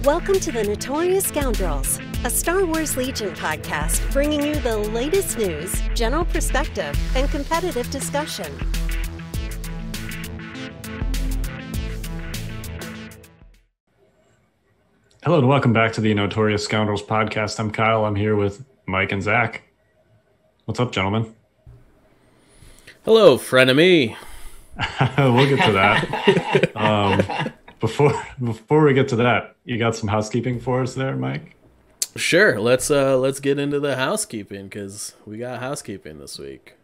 Welcome to the Notorious Scoundrels, a Star Wars Legion podcast bringing you the latest news, general perspective, and competitive discussion. Hello and welcome back to the Notorious Scoundrels podcast. I'm Kyle. I'm here with Mike and Zach. What's up, gentlemen? Hello, frenemy. We'll get to that. Before we get to that, you got some housekeeping for us there, Mike? Sure. Let's get into the housekeeping because we got housekeeping this week.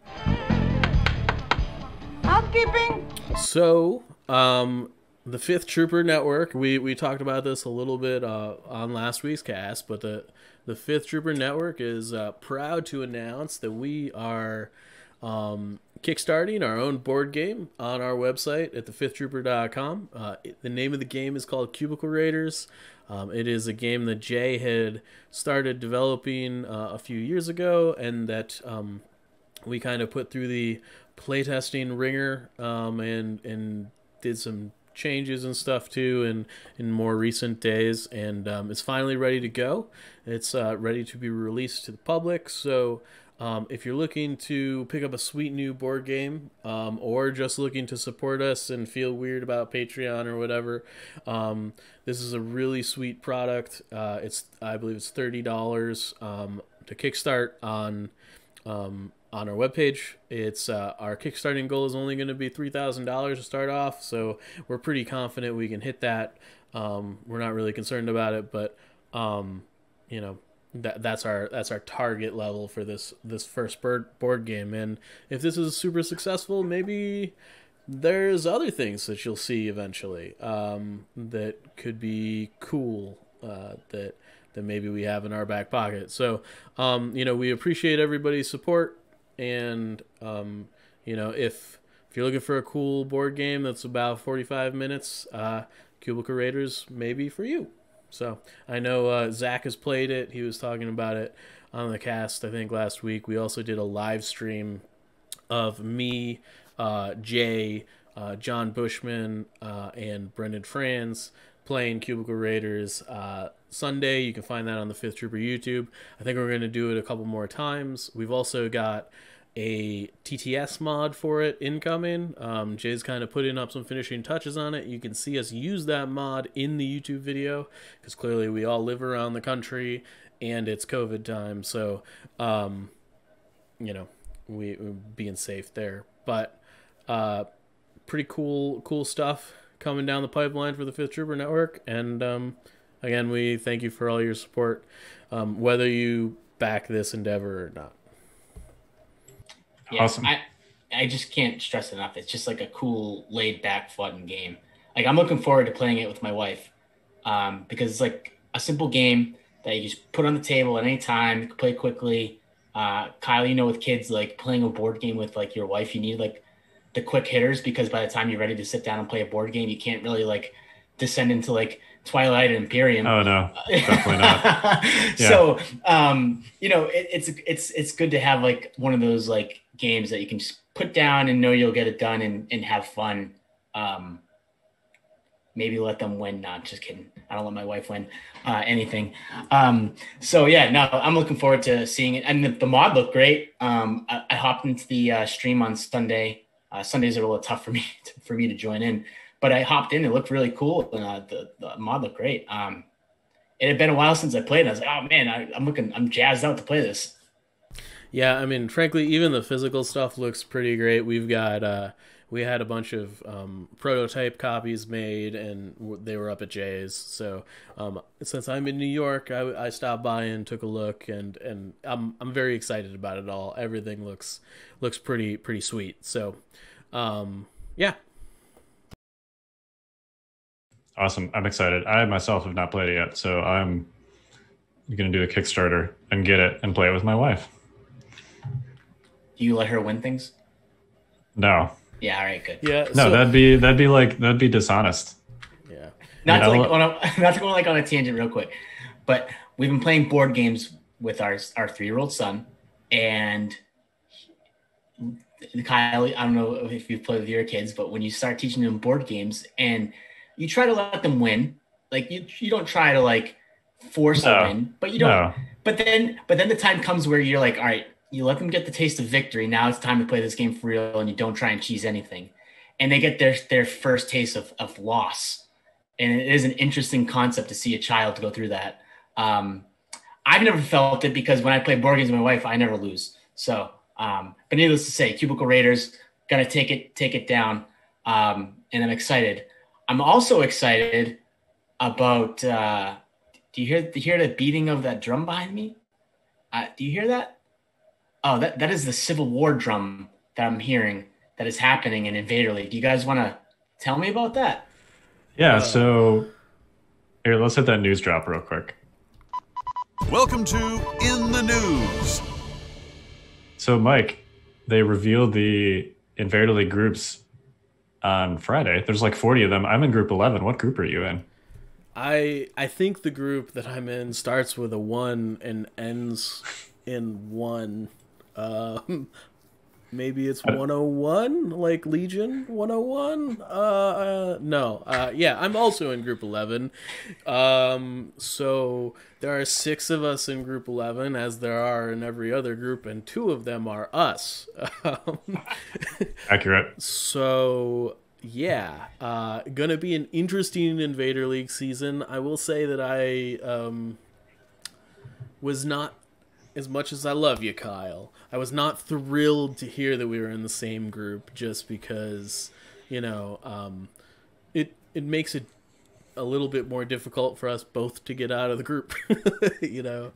Housekeeping. So, the Fifth Trooper Network. We talked about this a little bit on last week's cast, but the Fifth Trooper Network is proud to announce that we are kickstarting our own board game on our website at thefifthtrooper.com. The name of the game is called Cubicle Raiders. It is a game that Jay had started developing a few years ago, and that we kind of put through the playtesting ringer and did some changes and stuff too in more recent days, and it's finally ready to go. It's ready to be released to the public. So if you're looking to pick up a sweet new board game, or just looking to support us and feel weird about Patreon or whatever, this is a really sweet product. I believe it's $30 to kickstart on our webpage. It's our kickstarting goal is only going to be $3,000 to start off, so we're pretty confident we can hit that. We're not really concerned about it, but that's our target level for this first board game. And if this is super successful, maybe there's other things that you'll see eventually that could be cool, that maybe we have in our back pocket. So we appreciate everybody's support, and if you're looking for a cool board game that's about 45 minutes, Cubicle Raiders may be for you. So I know Zach has played it. He was talking about it on the cast, I think, last week. We also did a live stream of me, Jay, John Bushman, and Brendan Franz playing Cubicle Raiders Sunday. You can find that on the Fifth Trooper YouTube. I think we're going to do it a couple more times. We've also got a TTS mod for it incoming. Jay's kind of putting up some finishing touches on it. You can see us use that mod in the YouTube video because clearly we all live around the country and it's COVID time, so we're being safe there. But pretty cool stuff coming down the pipeline for the Fifth Trooper Network, and again, we thank you for all your support, whether you back this endeavor or not. Yeah, Awesome. I just can't stress enough. It's just like a cool, laid-back, fun game. Like, I'm looking forward to playing it with my wife, because it's like a simple game that you just put on the table at any time. You can play quickly. Kyle, with kids, like playing a board game with like your wife, you need like the quick hitters, because by the time you're ready to sit down and play a board game, you can't really like descend into like Twilight and Imperium. Oh no, definitely not. Yeah. So it's good to have like one of those like games that you can just put down and know you'll get it done and have fun. Maybe let them win. Not just kidding. I don't let my wife win anything. So yeah, no, I'm looking forward to seeing it. And the mod looked great. I hopped into the stream on Sunday. Sundays are a little tough for me to join in, but I hopped in. It looked really cool, and the mod looked great. It had been a while since I played. I was like, oh man, I'm jazzed out to play this. Yeah, I mean, frankly, even the physical stuff looks pretty great. We've got we had a bunch of prototype copies made, and they were up at Jay's. So since I'm in New York, I stopped by and took a look, and I'm very excited about it all. Everything looks pretty sweet. So yeah. Awesome. I'm excited. I myself have not played it yet, so I'm going to do a Kickstarter and get it and play it with my wife. Do you let her win things? No. Yeah. All right. Good. Yeah. No, that'd be dishonest. Yeah. Not to go like on a tangent real quick, but we've been playing board games with our 3-year-old son, and Kyle, I don't know if you've played with your kids, but when you start teaching them board games and you try to let them win, Like you don't try to like force a win, but you don't. No. But then the time comes where you're like, all right, you let them get the taste of victory. Now it's time to play this game for real, and you don't try and cheese anything. And they get their first taste of loss, and it is an interesting concept to see a child go through that. I've never felt it because when I play board games with my wife, I never lose. So, but needless to say, Cubicle Raiders gonna take it down, and I'm excited. I'm also excited about. Do you hear the beating of that drum behind me? Do you hear that? Oh, that is the Civil War drum that I'm hearing that is happening in Invader League. Do you guys want to tell me about that? Yeah. So here, let's hit that news drop real quick. Welcome to In the News. So, Mike, they revealed the Invader League groups on Friday. There's like 40 of them. I'm in group 11. What group are you in? I think the group that I'm in starts with a 1 and ends in 1. Maybe it's 101, like Legion 101. No. Yeah, I'm also in group 11. So there are 6 of us in group 11, as there are in every other group, and 2 of them are us. Accurate. So yeah, gonna be an interesting Invader League season. I will say that I was not, as much as I love you, Kyle, I was not thrilled to hear that we were in the same group, just because, it makes it a little bit more difficult for us both to get out of the group. Yeah.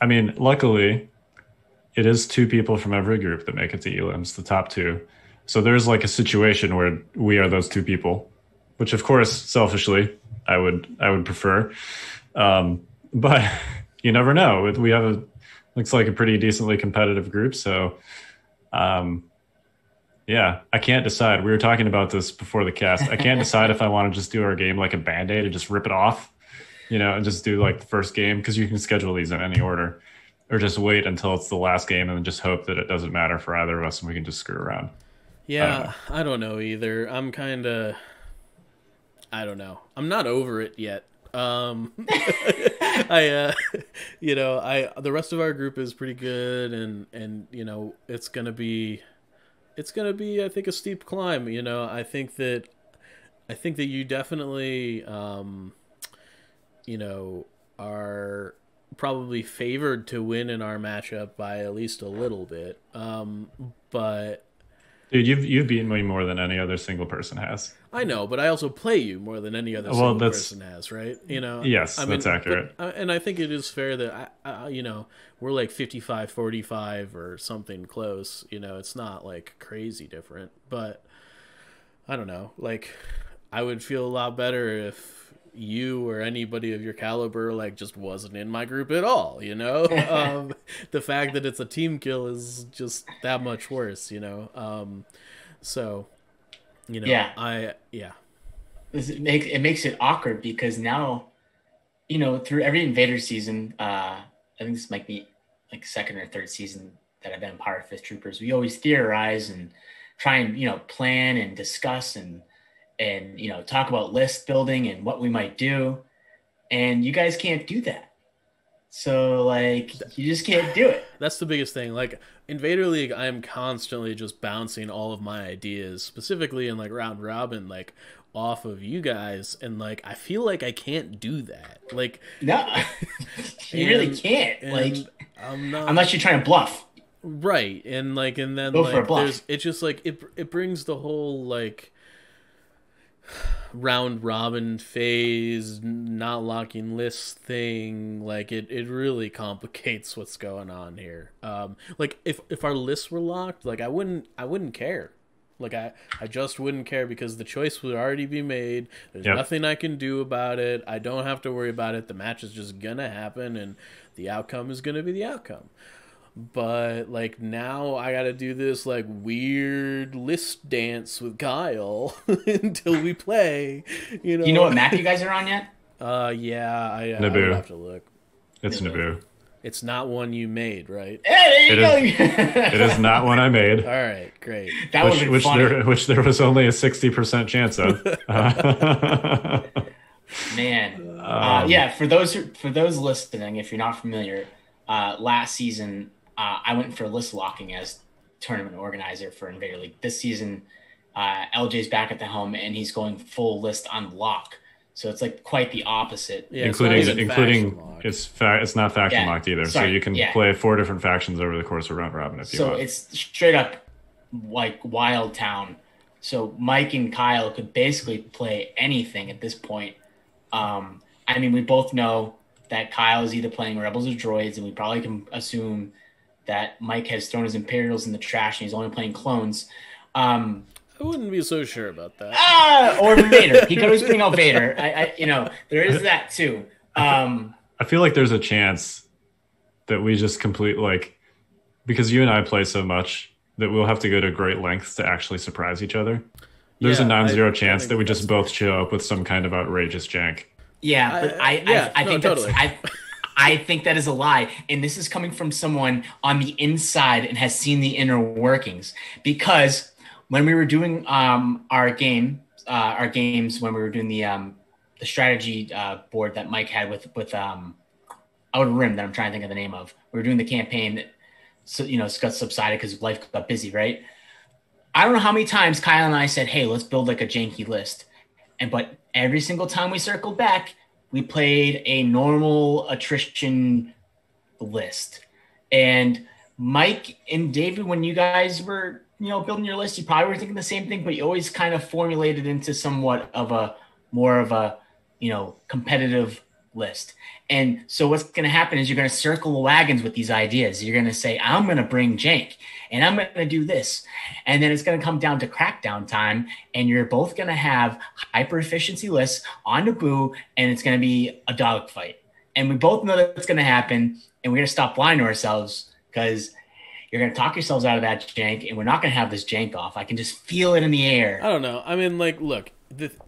I mean, luckily, it is 2 people from every group that make it to elims, the top 2. So there's like a situation where we are those 2 people, which of course, selfishly, I would prefer. But you never know. We have looks like a pretty decently competitive group. So, yeah, I can't decide. We were talking about this before the cast. I can't decide if I want to just do our game like a Band-Aid and just rip it off, and just do like the first game, because you can schedule these in any order, or just wait until it's the last game and then just hope that it doesn't matter for either of us and we can just screw around. Yeah, I don't know either. I'm kind of, I don't know. I'm not over it yet. The rest of our group is pretty good, and it's gonna be, I think, a steep climb. I think that you definitely, are probably favored to win in our matchup by at least a little bit. But dude, you've beaten me more than any other single person has. I know, but I also play you more than any other single person has, right? Yes, that's accurate. And I think it is fair that we're like 55-45 or something close. It's not like crazy different, but I don't know. Like, I would feel a lot better if you or anybody of your caliber like just wasn't in my group at all. The fact that it's a team kill is just that much worse. So. It makes it awkward because now, through every Invader season, I think this might be like 2nd or 3rd season that I've been a part of 5th Troopers. We always theorize and try and, plan and discuss and talk about list building and what we might do. And you guys can't do that. So, like, you just can't do it. That's the biggest thing. Like, Invader League, I am constantly just bouncing all of my ideas, specifically in, like, round robin, like, off of you guys. And, like, I feel like I can't do that. Like, no, you really can't. Like, I'm not, unless you're trying to bluff. Right. And, like, and then, go like, for a bluff. it's just, like, it brings the whole, like, round robin phase, not locking lists thing, like it really complicates what's going on here. Like if our lists were locked, like I wouldn't care. Like I just wouldn't care, because the choice would already be made. There's nothing I can do about it. I don't have to worry about it. The match is just gonna happen, and the outcome is gonna be the outcome. But like now I gotta do this like weird list dance with Kyle until we play. Do you know what map you guys are on yet? I would Naboo. have to look. It's Naboo. It's not one you made, right? Hey, there you go. It is not one I made. All right, great. That would be funny. Which there was only a 60% chance of. Man, yeah. For those listening, if you're not familiar, last season I went for list locking as tournament organizer for Invader League. This season, LJ's back at the helm and he's going full list on lock. So it's like quite the opposite. Yeah, including it's not faction locked either. Sorry, so you can play 4 different factions over the course of round robin if you want. So it's straight up like Wild Town. So Mike and Kyle could basically play anything at this point. I mean, we both know that Kyle is either playing Rebels or Droids, and we probably can assume that Mike has thrown his Imperials in the trash and he's only playing clones. I wouldn't be so sure about that. Or Vader. He could always bring out Vader. There is that too. I feel like there's a chance that we just because you and I play so much that we'll have to go to great lengths to actually surprise each other. There's a non-zero chance that we just both show up with some kind of outrageous jank. Yeah, but I think totally. I think that is a lie, and this is coming from someone on the inside and has seen the inner workings. Because when we were doing our games when we were doing the strategy board that Mike had with Outer Rim that I'm trying to think of the name of, we were doing the campaign that got subsided because life got busy, right? I don't know how many times Kyle and I said, "Hey, let's build like a janky list," but every single time we circled back, we played a normal attrition list. And Mike and David, when you guys were, building your list, you probably were thinking the same thing, but you always kind of formulated into somewhat of a more of a, competitive list. And so what's going to happen is you're going to circle the wagons with these ideas. You're going to say, I'm going to bring jank and I'm going to do this. And then it's going to come down to crackdown time. And you're both going to have hyper efficiency lists on Naboo. And it's going to be a dogfight. And we both know that's going to happen. And we're going to stop lying to ourselves because you're going to talk yourselves out of that jank. And we're not going to have this jank off. I can just feel it in the air. I don't know. I mean, look.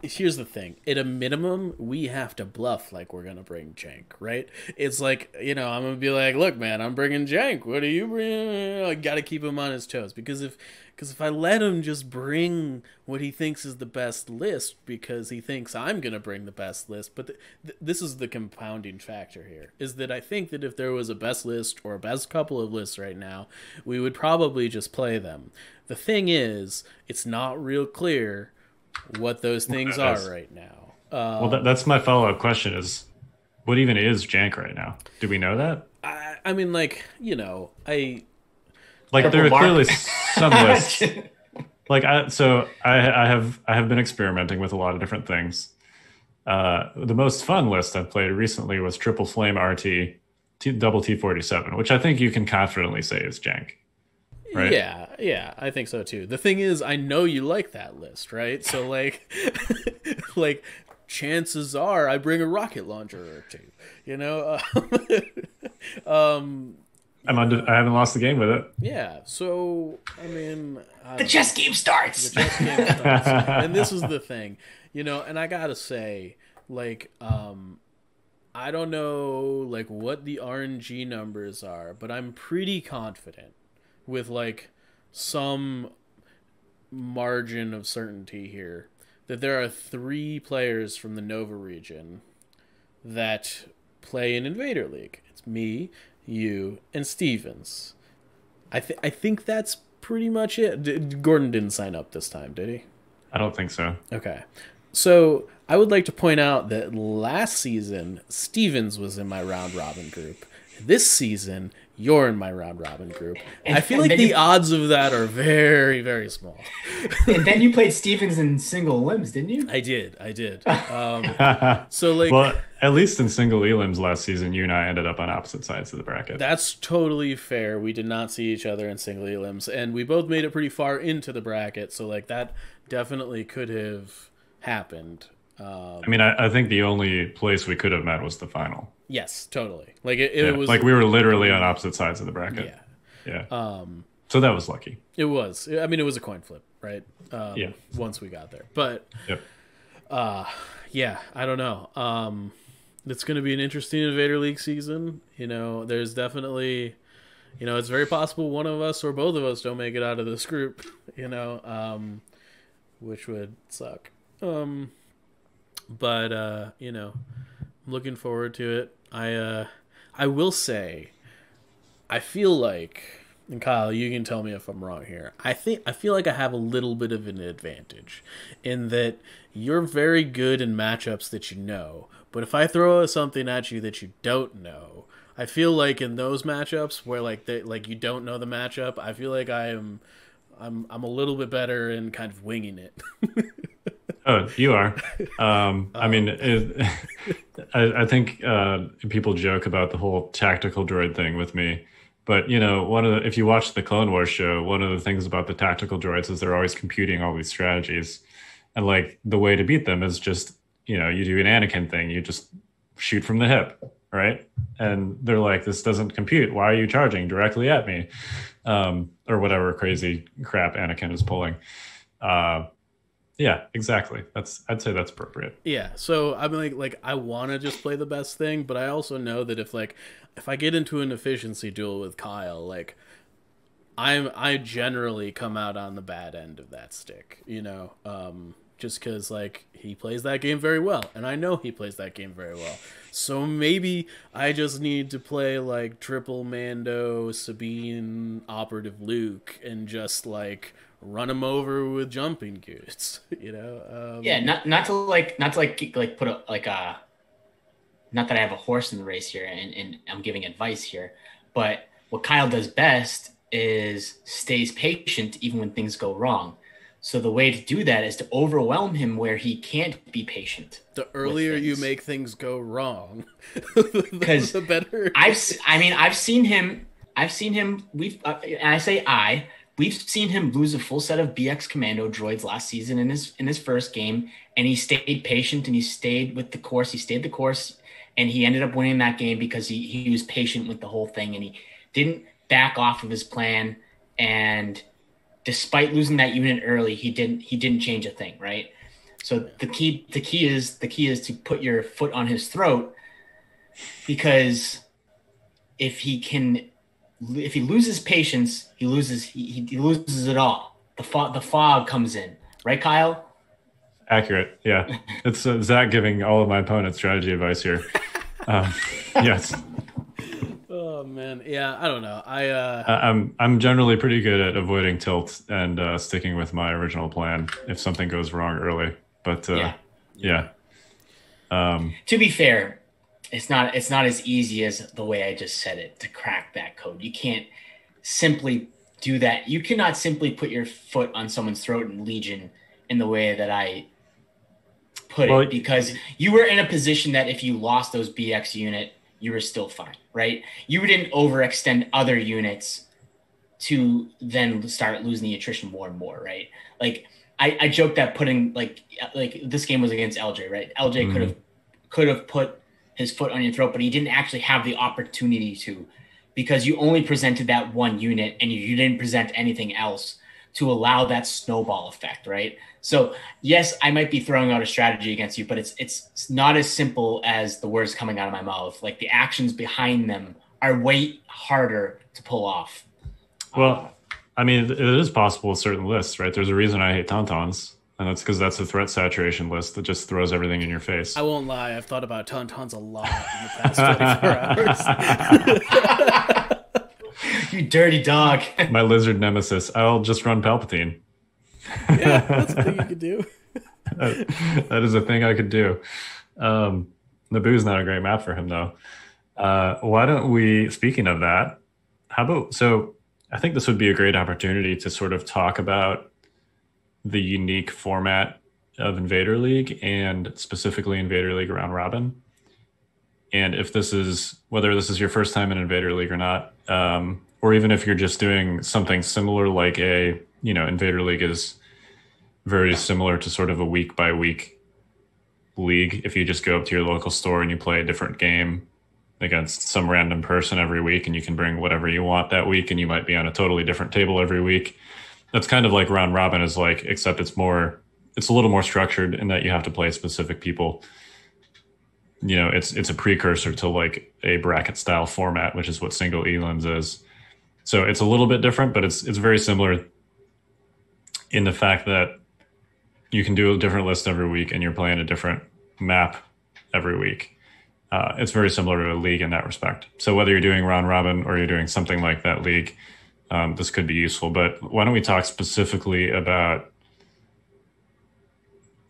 Here's the thing. At a minimum, we have to bluff like we're going to bring jank, right? It's like, I'm going to be like, look, man, I'm bringing jank. What do you bring? I got to keep him on his toes. Because if I let him just bring what he thinks is the best list because he thinks I'm going to bring the best list. But this is the compounding factor here, is that I think that if there was a best list or a best couple of lists right now, we would probably just play them. The thing is, it's not real clear what those things are right now. That's my follow-up question is, what even is jank right now? Do we know that? I mean, there are clearly some lists. I have been experimenting with a lot of different things. The most fun list I've played recently was Triple Flame RT double T47, which I think you can confidently say is jank. Right? Yeah, I think so too. The thing is, I know you like that list, right? So chances are I bring a rocket launcher or two. I haven't lost the game with it. Yeah, so I mean, the chess game starts. And this is the thing, and I gotta say, I don't know what the RNG numbers are, but I'm pretty confident with some margin of certainty here that there are 3 players from the Nova region that play in Invader League. It's me, you, and Stevens. I think that's pretty much it. Gordon didn't sign up this time, did he? I don't think so. Okay. So I would like to point out that last season, Stevens was in my round robin group. This season, you're in my round robin group. I feel like the odds of that are very, very small. And then you played Stevens in single limbs, didn't you? I did. Well, at least in single elims last season, you and I ended up on opposite sides of the bracket. That's totally fair. We did not see each other in single elims, and we both made it pretty far into the bracket. So that definitely could have happened. I think the only place we could have met was the final. Yes, totally. It was we were literally on opposite sides of the bracket. Yeah. So that was lucky. It was. I mean, it was a coin flip, right? Once we got there, but yep. I don't know. it's going to be an interesting Invader League season. There's definitely, it's very possible one of us or both of us don't make it out of this group, which would suck. But I'm looking forward to it. I will say, I feel like, and Kyle, you can tell me if I'm wrong here. I feel like I have a little bit of an advantage in that you're very good in matchups that you know. But if I throw something at you that you don't know, I feel like in those matchups where like you don't know the matchup, I feel like I'm a little bit better in kind of winging it. Oh, you are. I mean, I think people joke about the whole tactical droid thing with me. But, if you watch the Clone Wars show, one of the things about the tactical droids is they're always computing all these strategies. And like the way to beat them is just, you do an Anakin thing. You just shoot from the hip, right? And they're like, this doesn't compute. Why are you charging directly at me? Or whatever crazy crap Anakin is pulling. Yeah, exactly. I'd say that's appropriate. Yeah. So I'm like I want to just play the best thing, but I also know that if I get into an efficiency duel with Kyle, like I generally come out on the bad end of that stick, just because like he plays that game very well, and I know he plays that game very well. So maybe I just need to play like triple Mando, Sabine, Operative Luke, and just like run him over with jumping goods, Yeah, not to put a not that I have a horse in the race here and I'm giving advice here, but what Kyle does best is stays patient even when things go wrong. So the way to do that is to overwhelm him where he can't be patient. The earlier you make things go wrong, because the better. I've seen him. We've seen him lose a full set of BX Commando droids last season in his first game, and he stayed patient and he stayed with the course. He stayed the course, and he ended up winning that game because he was patient with the whole thing and he didn't back off of his plan. And despite losing that unit early, he didn't change a thing, right? So the key is to put your foot on his throat, because if he loses patience, he loses it all. The fog comes in, right, Kyle? Accurate. Yeah, it's Zach giving all of my opponents strategy advice here. Yes. Oh man, yeah. I don't know. I'm generally pretty good at avoiding tilt and sticking with my original plan if something goes wrong early. But yeah. To be fair, it's not as easy as the way I just said it to crack that code. You can't simply do that. You cannot simply put your foot on someone's throat in Legion in the way that I put it, because you were in a position that if you lost those BX unit, you were still fine, right? You didn't overextend other units to then start losing the attrition more and more, right? Like I joked that putting like this game was against LJ, right? LJ could have put his foot on your throat, but he didn't actually have the opportunity to, because you only presented that one unit and you didn't present anything else to allow that snowball effect, right? So yes, I might be throwing out a strategy against you, but it's not as simple as the words coming out of my mouth. Like the actions behind them are way harder to pull off. Well, I mean, it is possible with certain lists, right? There's a reason I hate Tauntauns, and that's because that's a threat saturation list that just throws everything in your face. I won't lie, I've thought about Tauntauns a lot in the past 24 hours. You dirty dog. My lizard nemesis. I'll just run Palpatine. Yeah, that's a thing you could do. That is a thing I could do. Naboo's not a great map for him, though. Why don't we, speaking of that, so I think this would be a great opportunity to sort of talk about the unique format of Invader League, and specifically Invader League Round Robin. And if whether this is your first time in Invader League or not, or even if you're just doing something similar, like Invader League is very similar to sort of a week by week league. If you just go up to your local store and you play a different game against some random person every week, and you can bring whatever you want that week, and you might be on a totally different table every week. That's kind of like Round Robin is like, except it's a little more structured in that you have to play specific people. it's a precursor to like a bracket style format, which is what single elims is. So it's a little bit different, but it's very similar in the fact that you can do a different list every week and you're playing a different map every week. It's very similar to a league in that respect. So whether you're doing round robin or you're doing something like that league, this could be useful. But why don't we talk specifically about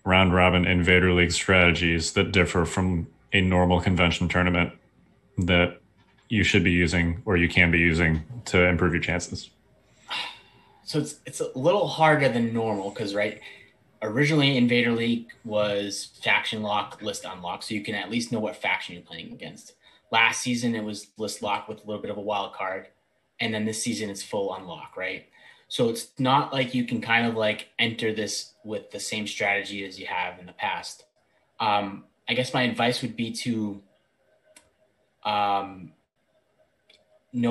round robin Invader League strategies that differ from a normal convention tournament that you should be using or you can be using to improve your chances? So it's a little harder than normal because, right, originally Invader League was faction lock, list unlock, so you can at least know what faction you're playing against. Last season, it was list lock with a little bit of a wild card, and then this season it's full unlock, right? So it's not like you can kind of like enter this with the same strategy as you have in the past. I guess my advice would be to know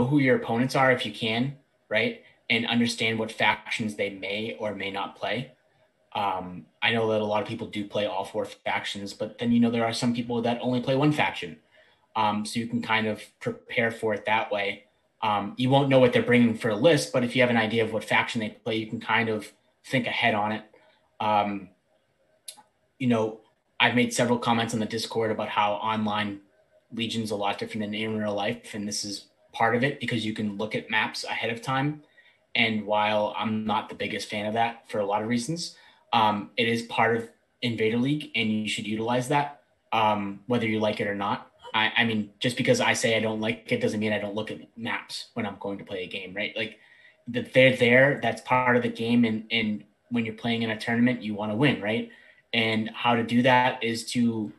who your opponents are if you can, right? And understand what factions they may or may not play. I know that a lot of people do play all four factions, but then, there are some people that only play one faction. So you can kind of prepare for it that way. You won't know what they're bringing for a list, but if you have an idea of what faction they play, you can kind of think ahead on it. I've made several comments on the Discord about how online Legion's a lot different than in real life. And this is part of it because you can look at maps ahead of time. And while I'm not the biggest fan of that for a lot of reasons, it is part of Invader League and you should utilize that, whether you like it or not. I mean, just because I say I don't like it doesn't mean I don't look at maps when I'm going to play a game, right? Like they're there, that's part of the game. And when you're playing in a tournament, you want to win, right? And how to do that is to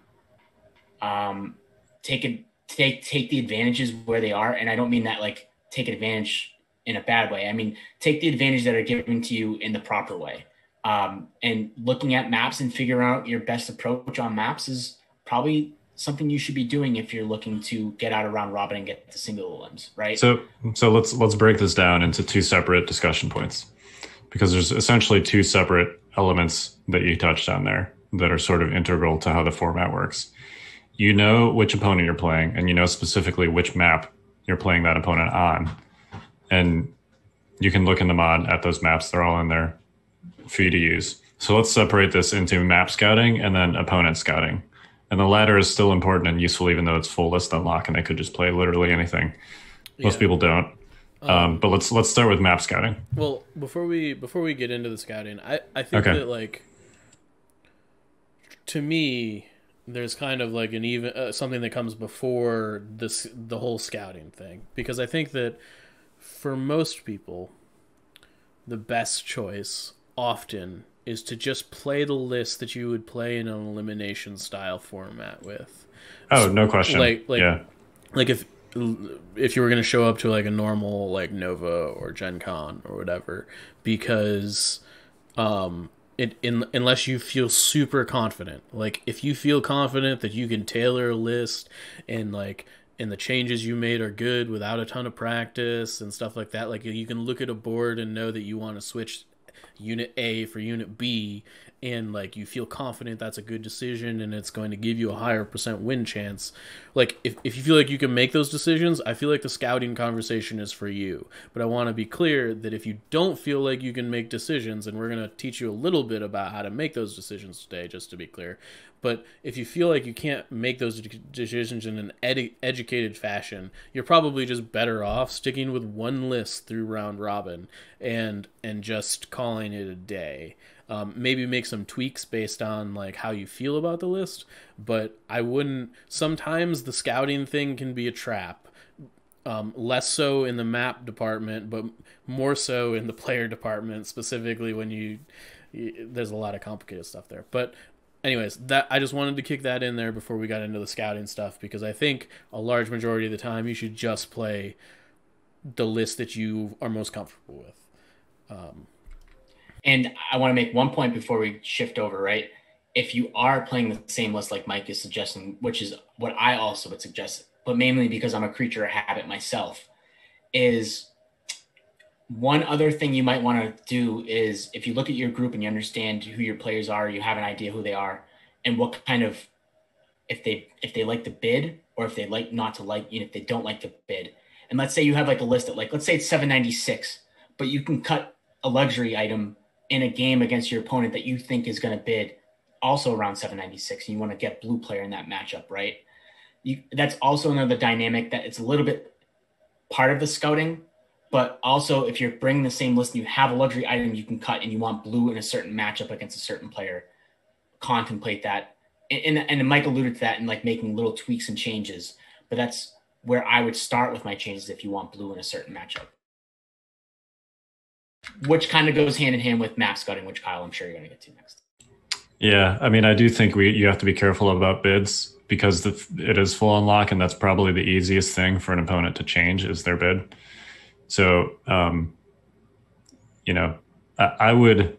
take the advantages where they are. And I don't mean that like take advantage in a bad way. I mean, take the advantage that are given to you in the proper way. And looking at maps and figuring out your best approach on maps is probably something you should be doing if you're looking to get out of round robin and get to single limbs, right? So let's break this down into two separate discussion points, because there's essentially two separate elements that you touched on there that are sort of integral to how the format works. You know which opponent you're playing, and you know specifically which map you're playing that opponent on. And you can look in the mod at those maps. They're all in there for you to use. So let's separate this into map scouting and then opponent scouting. And the latter is still important and useful, even though it's full list unlock and they could just play literally anything. Most people don't. But let's start with map scouting. Well, before we get into the scouting, I think that like to me, there's kind of like an even something that comes before the whole scouting thing, because I think that for most people, the best choice often is to just play the list that you would play in an elimination style format with. Oh, no question. Like if you were going to show up to like a normal like Nova or Gen Con or whatever, because unless you feel super confident, like if you feel confident that you can tailor a list and the changes you made are good without a ton of practice and stuff like that, like you can look at a board and know that you want to switch unit A for unit B, and like you feel confident that's a good decision and it's going to give you a higher % win chance. Like if you feel like you can make those decisions, I feel like the scouting conversation is for you. But I want to be clear that if you don't feel like you can make decisions, and we're going to teach you a little bit about how to make those decisions today, just to be clear, but if you feel like you can't make those decisions in an educated fashion, you're probably just better off sticking with one list through round robin and just calling it a day. Maybe make some tweaks based on like how you feel about the list, but I wouldn't. Sometimes the scouting thing can be a trap. Less so in the map department, but more so in the player department, specifically when there's a lot of complicated stuff there. But anyways, that I just wanted to kick that in there before we got into the scouting stuff, because I think a large majority of the time you should just play the list that you are most comfortable with. And I want to make one point before we shift over, right? If you are playing the same list like Mike is suggesting, which is what I also would suggest, but mainly because I'm a creature of habit myself, is one other thing you might want to do is if you look at your group and you understand who your players are, you have an idea who they are and what kind of if they like to bid, or if they like not to like, if they don't like to bid. And let's say you have like a list that let's say it's 796, but you can cut a luxury item in a game against your opponent that you think is going to bid also around 796, and you want to get blue player in that matchup, right? That's also another dynamic that it's a little bit part of the scouting, but also if you're bringing the same list and you have a luxury item you can cut and you want blue in a certain matchup against a certain player, contemplate that. And Mike alluded to that in like making little tweaks and changes, but that's where I would start with my changes if you want blue in a certain matchup. Which kind of goes hand in hand with map scouting, which Kyle, I'm sure you're going to get to next. Yeah, I mean, I do think you have to be careful about bids because it is full unlock, and that's probably the easiest thing for an opponent to change is their bid. So, I would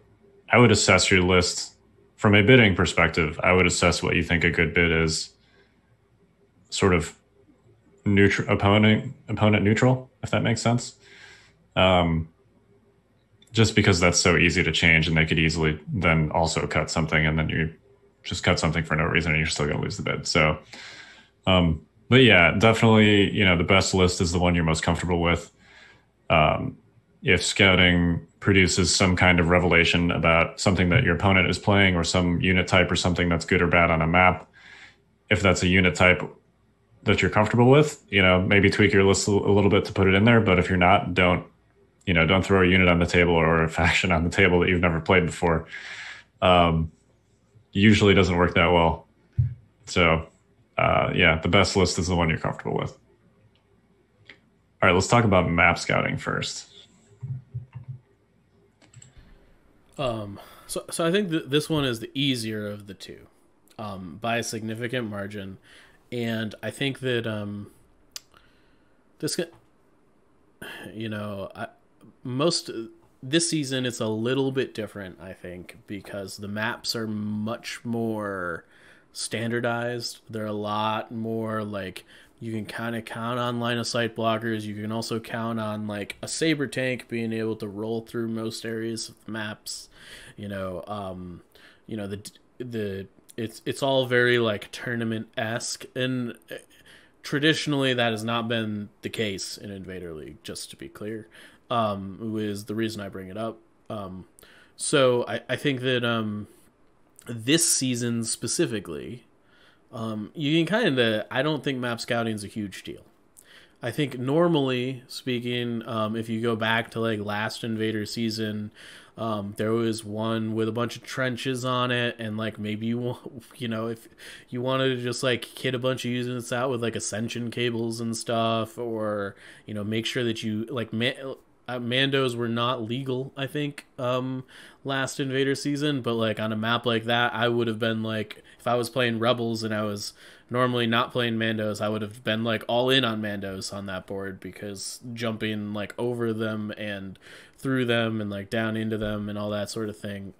assess your list from a bidding perspective. I would assess what you think a good bid is, sort of neutral, opponent neutral, if that makes sense. Just because that's so easy to change, and they could easily then also cut something, and then you just cut something for no reason and you're still going to lose the bid. So, but yeah, definitely, the best list is the one you're most comfortable with. If scouting produces some kind of revelation about something that your opponent is playing or some unit type or something that's good or bad on a map, if that's a unit type that you're comfortable with, maybe tweak your list a little bit to put it in there. But if you're not, don't throw a unit on the table or a faction on the table that you've never played before. Usually doesn't work that well. So, the best list is the one you're comfortable with. All right, let's talk about map scouting first. So I think this one is the easier of the two, by a significant margin, and I think that this season it's a little bit different, I think, because the maps are much more standardized. They're a lot more like you can kind of count on line of sight blockers. You can also count on like a saber tank being able to roll through most areas of the maps. It's all very like tournament-esque, and traditionally that has not been the case in Invader League, just to be clear. Is the reason I bring it up. So I think that this season specifically, you can kind of, I don't think map scouting is a huge deal. I think normally speaking, if you go back to like last Invader season, there was one with a bunch of trenches on it, and like maybe if you wanted to just like kit a bunch of units out with like ascension cables and stuff, or make sure that you like Mandos were not legal, I think, last Invader season, but like on a map like that, I would have been like, if I was playing Rebels and I was normally not playing Mandos, I would have been like all in on Mandos on that board, because jumping like over them and through them and like down into them and all that sort of thing.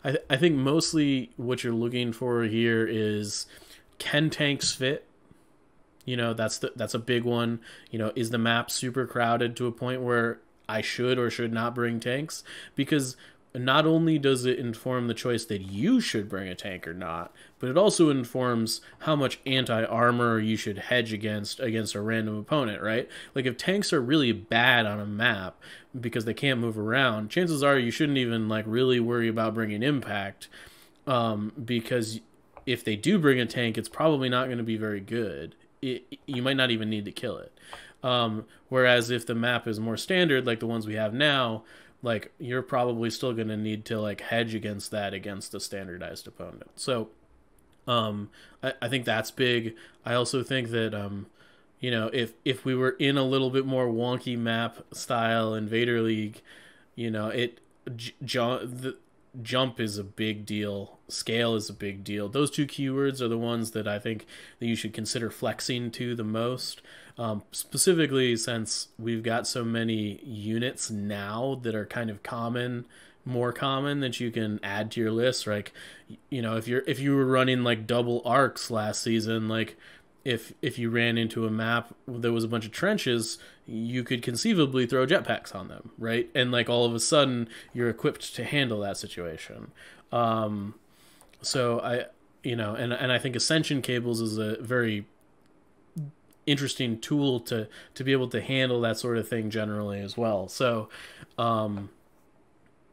I think mostly what you're looking for here is, can tanks fit? That's a big one. Is the map super crowded to a point where I should or should not bring tanks? Because not only does it inform the choice that you should bring a tank or not, but it also informs how much anti-armor you should hedge against a random opponent, right? Like if tanks are really bad on a map because they can't move around, chances are you shouldn't even like really worry about bringing impact, because if they do bring a tank, it's probably not going to be very good. You might not even need to kill it. Whereas if the map is more standard, like the ones we have now, like you're probably still going to need to like hedge against a standardized opponent. So I think that's big. I also think that if we were in a little bit more wonky map style Invader League, jump is a big deal. Scale is a big deal. Those two keywords are the ones that I think that you should consider flexing to the most. Specifically since we've got so many units now that are kind of more common that you can add to your list. Like, if you were running like double arcs last season, like if you ran into a map that was a bunch of trenches, you could conceivably throw jetpacks on them, right? And like all of a sudden you're equipped to handle that situation. So and I think ascension cables is a very interesting tool to be able to handle that sort of thing generally as well. So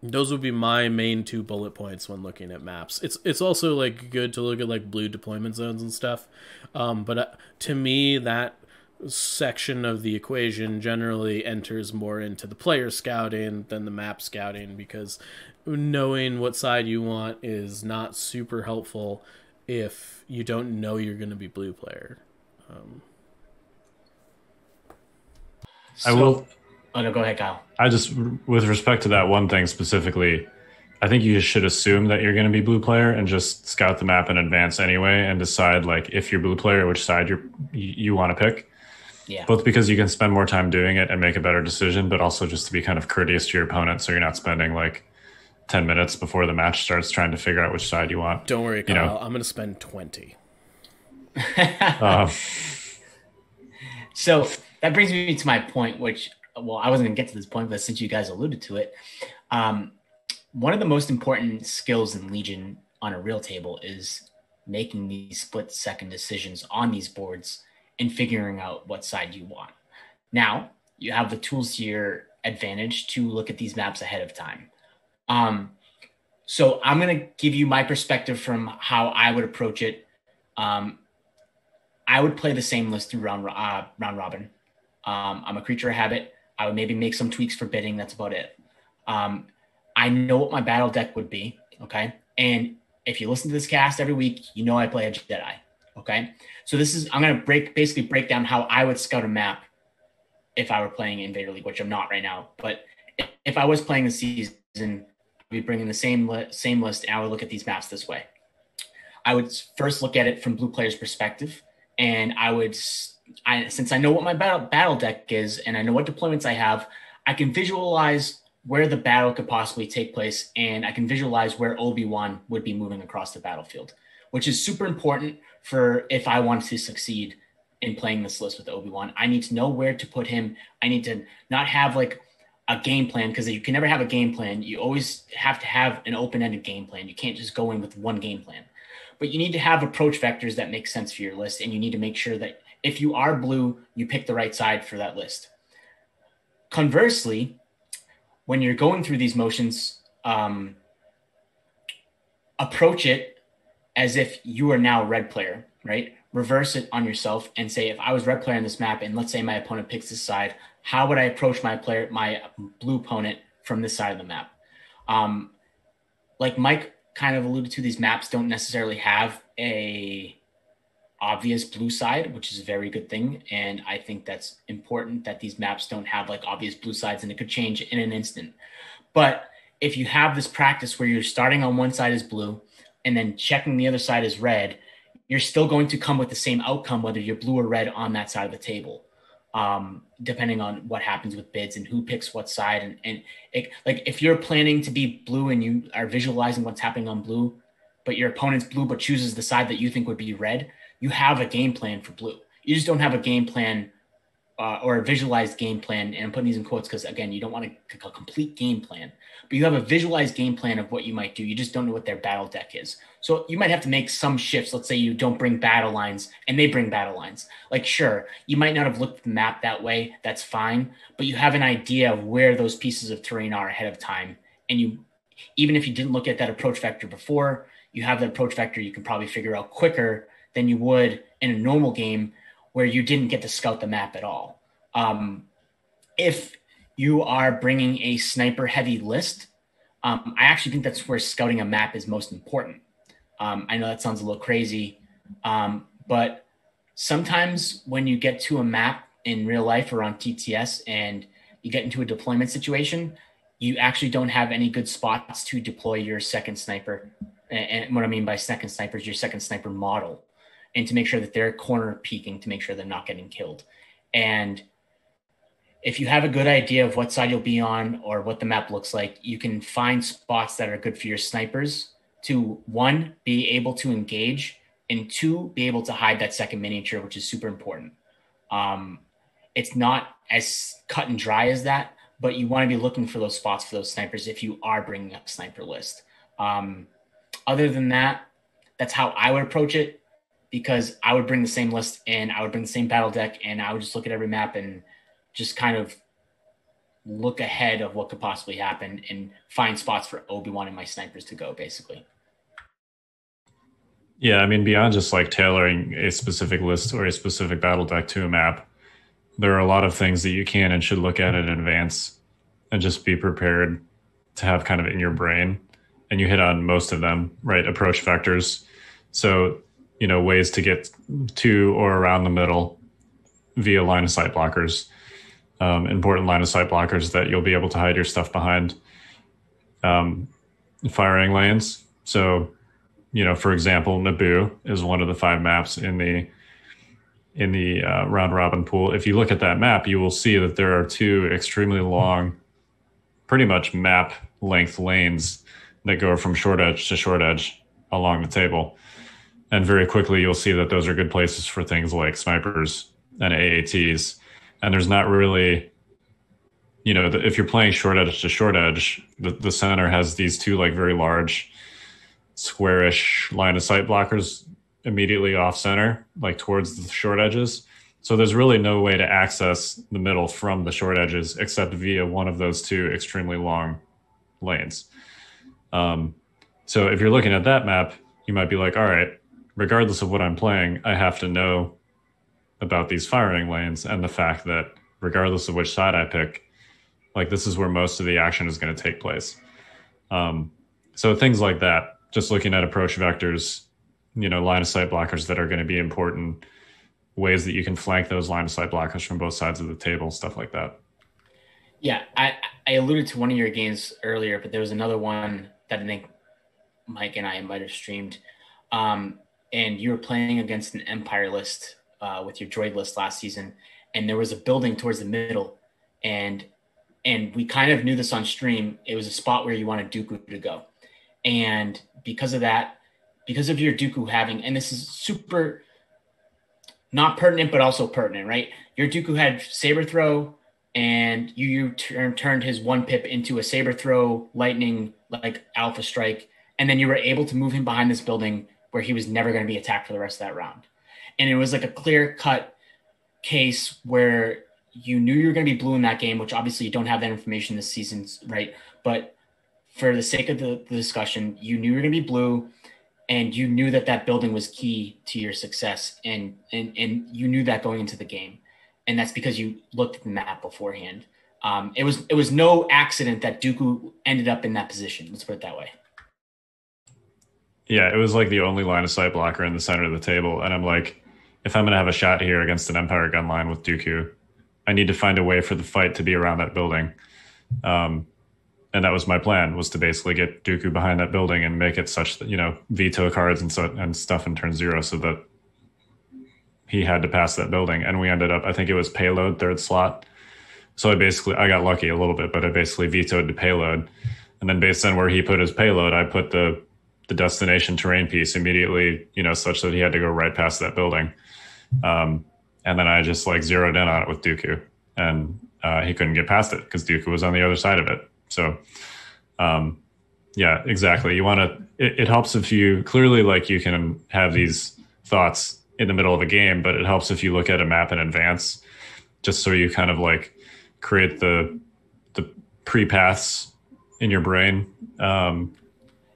those would be my main 2 bullet points when looking at maps. It's also like good to look at like blue deployment zones and stuff, but to me that section of the equation generally enters more into the player scouting than the map scouting, because knowing what side you want is not super helpful if you don't know you're going to be blue player. I will. Oh no, go ahead, Kyle. I just, with respect to that one thing specifically, I think you should assume that you're going to be blue player and just scout the map in advance anyway, and decide like if you're blue player, which side you want to pick. Yeah. Both because you can spend more time doing it and make a better decision, but also just to be kind of courteous to your opponent, so you're not spending like 10 minutes before the match starts trying to figure out which side you want. Don't worry, Kyle. I'm going to spend 20. So that brings me to my point, which, well, I wasn't going to get to this point, but since you guys alluded to it, one of the most important skills in Legion on a real table is making these split-second decisions on these boards and figuring out what side you want. Now, you have the tools to your advantage to look at these maps ahead of time. So I'm going to give you my perspective from how I would approach it. I would play the same list through round robin. I'm a creature of habit. I would maybe make some tweaks for bidding. That's about it. I know what my battle deck would be. Okay. And if you listen to this cast every week, you know I play a Jedi. Okay. So I'm going to basically break down how I would scout a map if I were playing Invader League, which I'm not right now. But if I was playing the season, I'd be bringing the same list, and I would look at these maps this way. I would first look at it from blue player's perspective, and since I know what my battle deck is and I know what deployments I have, I can visualize where the battle could possibly take place, and I can visualize where Obi-Wan would be moving across the battlefield, which is super important for if I want to succeed in playing this list with Obi-Wan. I need to know where to put him. I need to not have like a game plan, because you can never have a game plan. You always have to have an open-ended game plan. You can't just go in with one game plan. But you need to have approach vectors that make sense for your list, and you need to make sure that if you are blue, you pick the right side for that list. Conversely, when you're going through these motions, approach it as if you are now a red player, right? Reverse it on yourself and say, if I was red player on this map, and let's say my opponent picks this side, how would I approach my blue opponent from this side of the map? Like Mike kind of alluded to, these maps don't necessarily have a obvious blue side, which is a very good thing. And I think that's important that these maps don't have like obvious blue sides, and it could change in an instant. But if you have this practice where you're starting on one side as blue and then checking the other side as red, you're still going to come with the same outcome, whether you're blue or red on that side of the table, depending on what happens with bids and who picks what side. And like if you're planning to be blue and you are visualizing what's happening on blue, but your opponent's blue but chooses the side that you think would be red, you have a game plan for blue. You just don't have a game plan or a visualized game plan. And I'm putting these in quotes because, again, you don't want a complete game plan, but you have a visualized game plan of what you might do. You just don't know what their battle deck is. So you might have to make some shifts. Let's say you don't bring battle lines and they bring battle lines. Like, sure, you might not have looked at the map that way. That's fine. But you have an idea of where those pieces of terrain are ahead of time. And even if you didn't look at that approach vector before, you have that approach vector you can probably figure out quicker than you would in a normal game where you didn't get to scout the map at all. If you are bringing a sniper-heavy list, I actually think that's where scouting a map is most important. I know that sounds a little crazy, but sometimes when you get to a map in real life or on TTS and you get into a deployment situation, you actually don't have any good spots to deploy your second sniper. And what I mean by second sniper is your second sniper model, and to make sure that they're corner peeking to make sure they're not getting killed. And if you have a good idea of what side you'll be on or what the map looks like, you can find spots that are good for your snipers to, one, be able to engage, and two, be able to hide that second miniature, which is super important. It's not as cut and dry as that, but you want to be looking for those spots for those snipers if you are bringing up a sniper list. Other than that, that's how I would approach it, because I would bring the same list and I would bring the same battle deck, and I would just look at every map and just kind of look ahead of what could possibly happen and find spots for Obi-Wan and my snipers to go, basically. Yeah, I mean, beyond just like tailoring a specific list or a specific battle deck to a map, there are a lot of things that you can and should look at in advance and just be prepared to have kind of in your brain. And you hit on most of them, right? Approach vectors. So, ways to get to or around the middle via line of sight blockers. Important line of sight blockers that you'll be able to hide your stuff behind. Firing lanes. So, for example, Naboo is one of the 5 maps in the round robin pool. If you look at that map, you will see that there are 2 extremely long, pretty much map length lanes that go from short edge to short edge along the table. And very quickly, you'll see that those are good places for things like snipers and AATs. And there's not really, if you're playing short edge to short edge, the center has these 2 like very large squarish line of sight blockers immediately off center, like towards the short edges. So there's really no way to access the middle from the short edges except via one of those 2 extremely long lanes. So if you're looking at that map, you might be like, all right, regardless of what I'm playing, I have to know about these firing lanes and the fact that regardless of which side I pick, like this is where most of the action is going to take place. So things like that, just looking at approach vectors, line of sight blockers that are going to be important, ways that you can flank those line of sight blockers from both sides of the table, stuff like that. Yeah, I alluded to one of your games earlier, but there was another one that I think Mike and I might have streamed. And you were playing against an Empire list with your droid list last season, and there was a building towards the middle, and we kind of knew this on stream. It was a spot where you wanted Dooku to go. And because of that, because of your Dooku having, and this is super not pertinent, but also pertinent, right? Your Dooku had saber throw, and you turned his 1 pip into a saber throw lightning, like alpha strike. And then you were able to move him behind this building where he was never going to be attacked for the rest of that round. And it was like a clear cut case where you knew you were going to be blue in that game, which obviously you don't have that information this season, right? But for the sake of the discussion, you knew you were going to be blue, and you knew that building was key to your success. And you knew that going into the game. And that's because you looked at the map beforehand. It was no accident that Dooku ended up in that position. Let's put it that way. Yeah, it was like the only line of sight blocker in the center of the table. And I'm like, if I'm going to have a shot here against an Empire gun line with Dooku, I need to find a way for the fight to be around that building. And that was my plan, was to basically get Dooku behind that building and make it such that, veto cards and stuff in turn 0 so that he had to pass that building. And we ended up, I think it was payload 3rd slot. So I got lucky a little bit, but I basically vetoed the payload. And then based on where he put his payload, I put the destination terrain piece immediately, such that he had to go right past that building. And then I just like zeroed in on it with Dooku, and he couldn't get past it because Dooku was on the other side of it. So, yeah, exactly. You want to, it helps if you clearly, like, you can have these thoughts in the middle of a game, but it helps if you look at a map in advance, just so you kind of like create the pre-paths in your brain.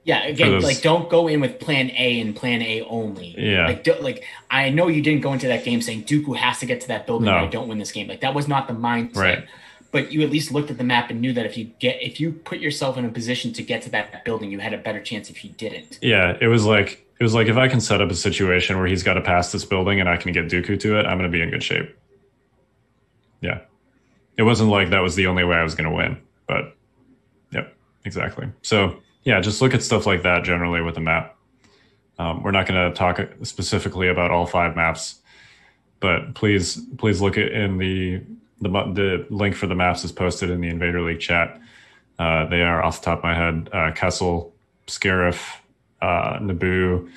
Yeah, again, like don't go in with plan A and plan A only. Yeah. Like I know you didn't go into that game saying Dooku has to get to that building or I don't win this game. Like that was not the mindset. Right. But you at least looked at the map and knew that if you put yourself in a position to get to that building, you had a better chance if you didn't. Yeah, it was like if I can set up a situation where he's got to pass this building and I can get Dooku to it, I'm going to be in good shape. Yeah. It wasn't like that was the only way I was going to win, but yep, exactly. So yeah, just look at stuff like that generally with the map. We're not going to talk specifically about all 5 maps, but please look at in the link for the maps is posted in the Invader League chat. They are off the top of my head: Kessel, Scarif, Naboo,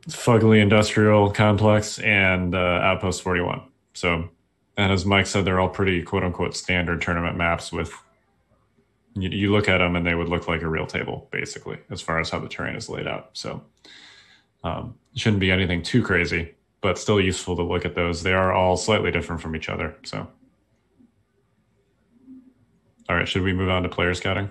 Fugly Industrial Complex, and Outpost 41. So, and as Mike said, they're all pretty quote unquote standard tournament maps with You look at them and they would look like a real table, basically, as far as how the terrain is laid out. So it shouldn't be anything too crazy, but still useful to look at those. They are all slightly different from each other. So, all right, should we move on to player scouting?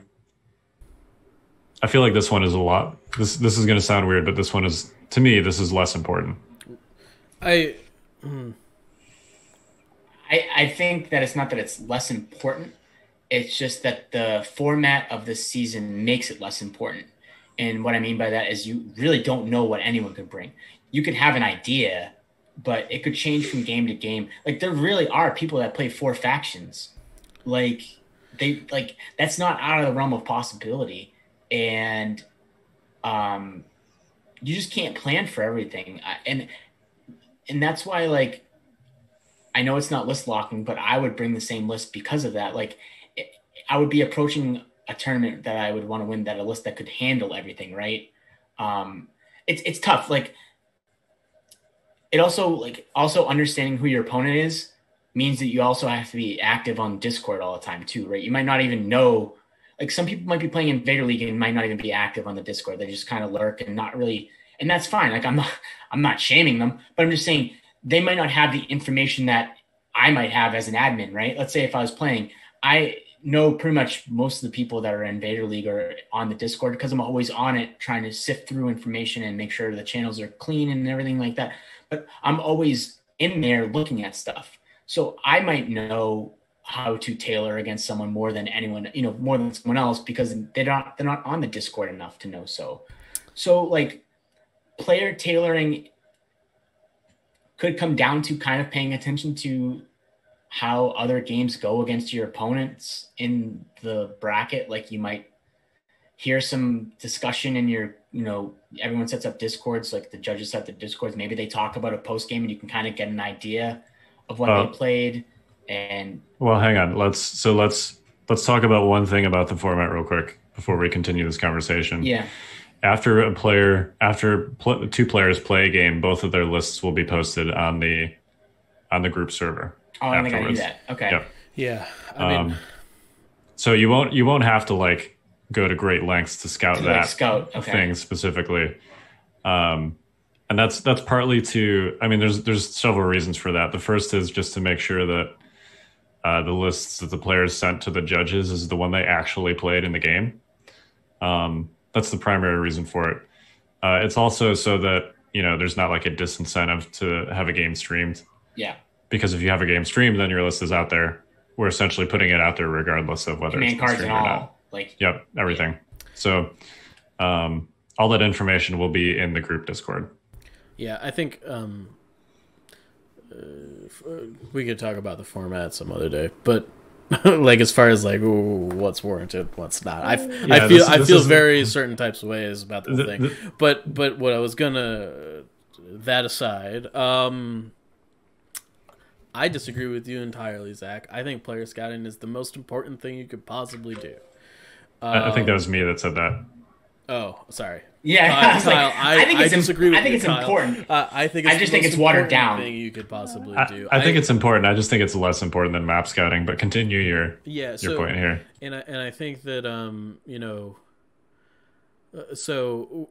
I feel like this one is a lot. This is going to sound weird, but this one is, to me, this is less important. I think that it's not that it's less important. It's just that the format of this season makes it less important. And what I mean by that is you really don't know what anyone could bring. You could have an idea, but it could change from game to game. Like, there really are people that play 4 factions. That's not out of the realm of possibility. And you just can't plan for everything. And that's why, like, I know it's not list locking, but I would bring the same list because of that. Like, I would be approaching a tournament that I would want to win, that a list that could handle everything, right? It's tough. Like, it also understanding who your opponent is means that you also have to be active on Discord all the time too, right? You might not even know, like, some people might be playing Invader League and might not even be active on the Discord. They just kind of lurk and not really, and that's fine. Like, I'm not shaming them, but I'm just saying they might not have the information that I might have as an admin, right? Let's say if I was playing, I know pretty much most of the people that are in Invader League are on the Discord because I'm always on it trying to sift through information and make sure the channels are clean and everything like that. But I'm always in there looking at stuff. So I might know how to tailor against someone more than anyone, more than someone else, because they're not on the Discord enough to know. So like, player tailoring could come down to kind of paying attention to how other games go against your opponents in the bracket. Like, you might hear some discussion in your, everyone sets up Discords, like the judges set the Discords. Maybe they talk about a post game and you can kind of get an idea of what they played. And well, hang on. Let's talk about one thing about the format real quick before we continue this conversation. Yeah. After two players play a game, both of their lists will be posted on the group server. Oh, I think I knew that. Okay. Yep. Yeah. I mean, so you won't have to, like, go to great lengths to scout okay. thing specifically. And that's partly to, I mean, there's several reasons for that. The first is just to make sure that the lists that the players sent to the judges is the one they actually played in the game. That's the primary reason for it. It's also so that, there's not, like, a disincentive to have a game streamed. Yeah. Because if you have a game streamed, then your list is out there. We're essentially putting it out there regardless of whether it's cards streamed and or all. not. Like, yep, everything. Yeah. So all that information will be in the group Discord. Yeah, I think we could talk about the format some other day, but like, as far as, like, what's warranted, what's not, I feel very certain types of ways about the thing. But what I was gonna, that aside, I disagree with you entirely, Zach. I think player scouting is the most important thing you could possibly do. I think that was me that said that. Oh, sorry. Yeah, Kyle, I disagree with you. I think it's Kyle. important. I just think it's watered down. Thing you could possibly do. I think it's important. I just think it's less important than map scouting. But continue your point here. And I think that so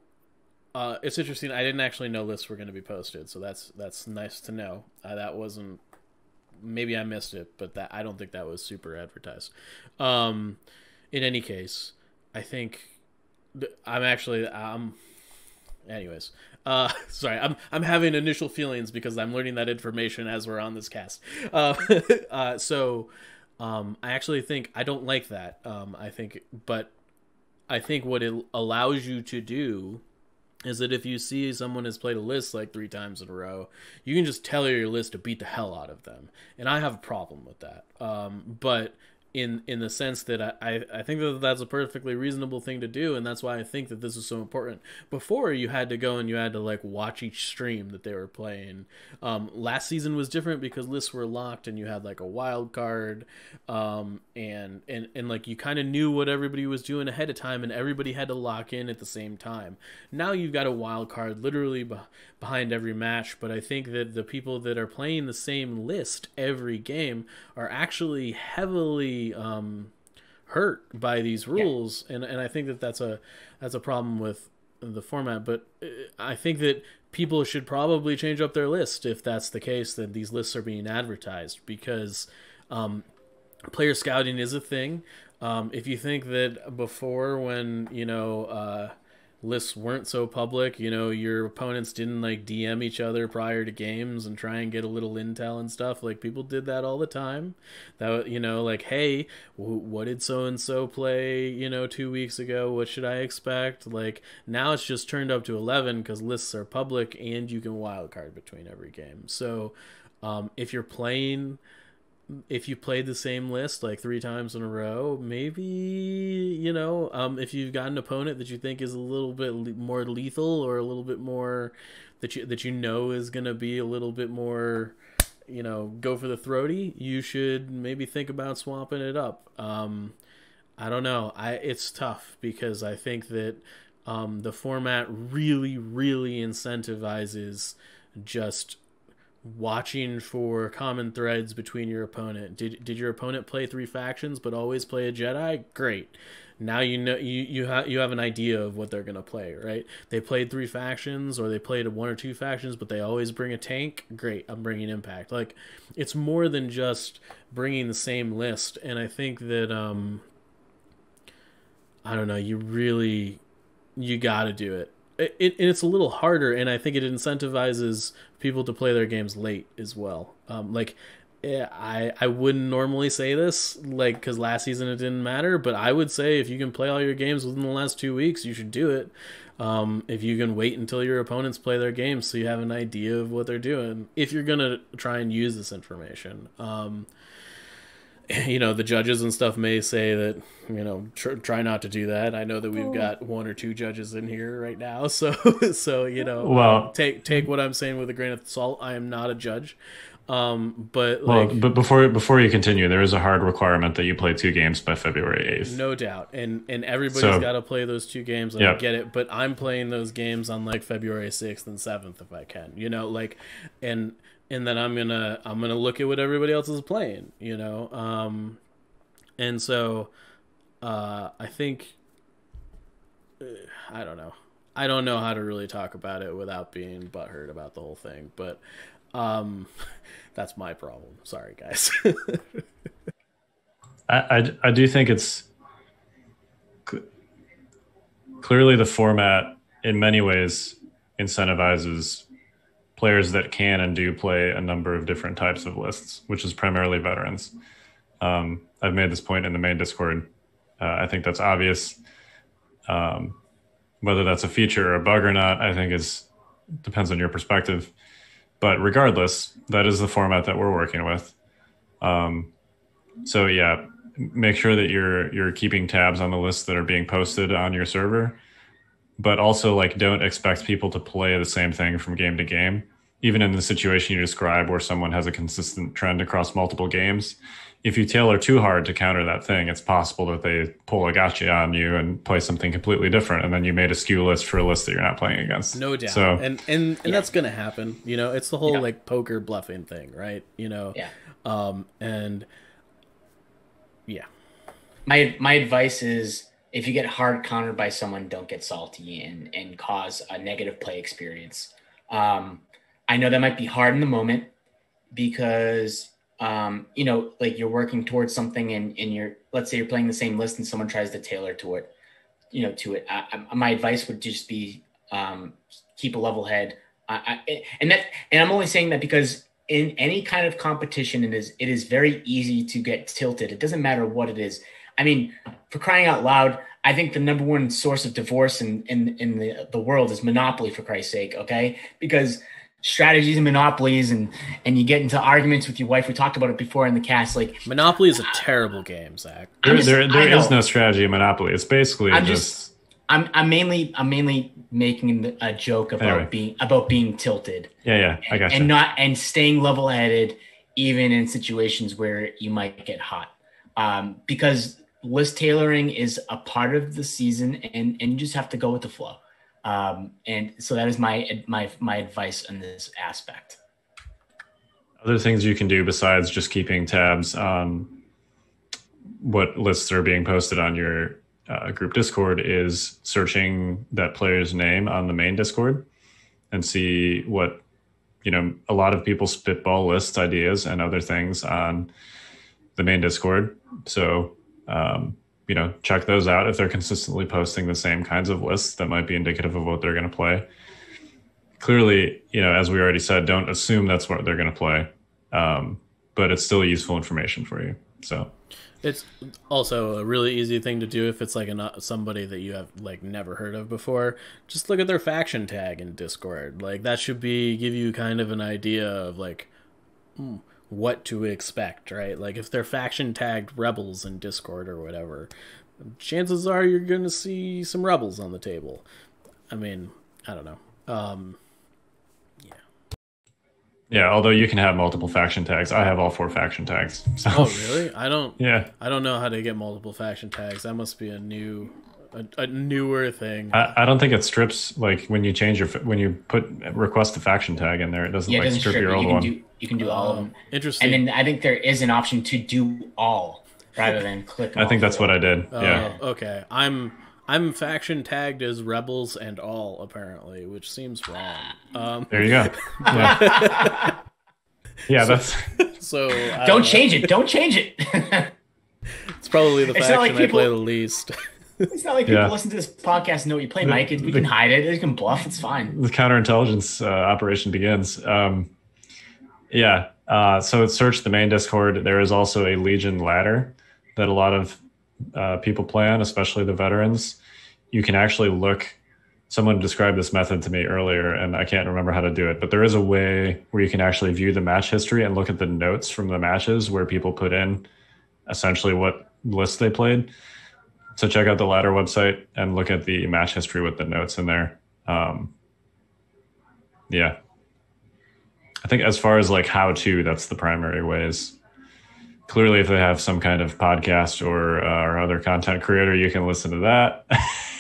it's interesting. I didn't actually know lists were going to be posted, so that's nice to know. That wasn't. Maybe I missed it, but I don't think that was super advertised. In any case, I think anyways, sorry, I'm having initial feelings because I'm learning that information as we're on this cast. So I actually think I don't like that. I think what it allows you to do is that if you see someone has played a list like 3 times in a row, you can just tailor your list to beat the hell out of them. And I have a problem with that. But in the sense that I think that that's a perfectly reasonable thing to do, and that's why I think that this is so important. Before, you had to go and you had to, like, watch each stream that they were playing. Last season was different because lists were locked and you had, like, a wild card, and like, you kind of knew what everybody was doing ahead of time, and everybody had to lock in at the same time. Now you've got a wild card literally behind every match, but I think that the people that are playing the same list every game are actually heavily hurt by these rules, and I think that's a problem with the format. But I think that people should probably change up their list if that's the case, that these lists are being advertised, because player scouting is a thing. If you think that before, when lists weren't so public, your opponents didn't like DM each other prior to games and try and get a little intel and stuff, like people did that all the time. That, like, hey, what did so and so play 2 weeks ago, what should I expect? Like, now it's just turned up to 11 because lists are public and you can wildcard between every game. So if you played the same list like 3 times in a row, maybe, if you've got an opponent that you think is a little bit more lethal, or a little bit more that is going to be a little bit more, go for the throaty, you should maybe think about swapping it up. I don't know. It's tough because I think that the format really, really incentivizes just watching for common threads between your opponent. Did your opponent play 3 factions but always play a Jedi? Great. Now you have an idea of what they're going to play, right? They played 3 factions, or they played 1 or 2 factions but they always bring a tank. Great, I'm bringing Impact. Like, it's more than just bringing the same list. And I think that I don't know, you got to do it. It's a little harder, and I think it incentivizes people to play their games late as well. I wouldn't normally say this, like, because last season it didn't matter, but I would say if you can play all your games within the last 2 weeks, you should do it. If you can wait until your opponents play their games so you have an idea of what they're doing, if you're going to try and use this information. The judges and stuff may say that, try not to do that. I know that we've got 1 or 2 judges in here right now. So well, take what I'm saying with a grain of salt. I am not a judge. But before you continue, there is a hard requirement that you play 2 games by February 8th. No doubt. And everybody's got to play those 2 games. I get it. But I'm playing those games on like February 6th and 7th if I can, and then I'm gonna look at what everybody else is playing, and so I think I don't know how to really talk about it without being butthurt about the whole thing, but that's my problem. Sorry, guys. I do think it's clearly the format in many ways incentivizes players that can and do play a number of different types of lists, which is primarily veterans. I've made this point in the main Discord. I think that's obvious. Whether that's a feature or a bug or not, I think depends on your perspective. But regardless, that is the format that we're working with. So yeah, make sure that you're keeping tabs on the lists that are being posted on your server. But also, don't expect people to play the same thing from game to game. Even in the situation you describe where someone has a consistent trend across multiple games, if you tailor too hard to counter that thing, it's possible that they pull a gotcha on you and play something completely different, and then you made a skew list for a list that you're not playing against. No doubt. So, and that's going to happen. It's the whole poker bluffing thing, right? And yeah. My advice is, if you get hard countered by someone, don't get salty and cause a negative play experience. I know that might be hard in the moment because, you're working towards something and let's say you're playing the same list and someone tries to tailor to it, my advice would just be, keep a level head. And I'm only saying that because in any kind of competition, it is very easy to get tilted. It doesn't matter what it is. I mean, for crying out loud, I think the number one source of divorce in the world is Monopoly, for Christ's sake, okay? Because strategies and monopolies and you get into arguments with your wife. We talked about it before in the cast. Like, Monopoly is a terrible game, Zach. There is no strategy in Monopoly. It's basically I'm mainly making a joke about being tilted. Yeah, I got you. And staying level-headed even in situations where you might get hot. Because list tailoring is a part of the season, and you just have to go with the flow. And so that is my advice on this aspect. Other things you can do besides just keeping tabs on what lists are being posted on your group Discord is searching that player's name on the main Discord and see what, a lot of people spitball lists, ideas, and other things on the main Discord. So, check those out. If they're consistently posting the same kinds of lists, that might be indicative of what they're going to play. Clearly, as we already said, don't assume that's what they're going to play. But it's still useful information for you. So it's also a really easy thing to do if it's like somebody that you have like never heard of before. Just look at their faction tag in Discord. Like that should give you kind of an idea of like what to expect, right? Like if they're faction tagged rebels in Discord or whatever, chances are you're going to see some rebels on the table. I mean, I don't know. Yeah, although you can have multiple faction tags. I have all 4 faction tags. So. Oh, really? I don't know how to get multiple faction tags. That must be a newer thing. I don't think it strips, like when you request a faction tag in there, it doesn't strip your old one. You can do all of them. Interesting. And then I think there is an option to do all rather than click. I think that's what I did. Yeah. Okay. I'm faction tagged as rebels and all apparently, which seems wrong. There you go. Yeah, that's so. Don't change it. Don't change it. It's probably the faction I play the least. It's not like people listen to this podcast and know what you play, Mike. We can hide it. We can bluff. It's fine. The counterintelligence operation begins. So it's search the main Discord. There is also a Legion ladder that a lot of people play on, especially the veterans. You can actually look. Someone described this method to me earlier, and I can't remember how to do it, but there is a way where you can actually view the match history and look at the notes from the matches where people put in essentially what list they played. So check out the ladder website and look at the match history with the notes in there. I think as far as like how to, that's the primary ways. Clearly, if they have some kind of podcast or other content creator, you can listen to that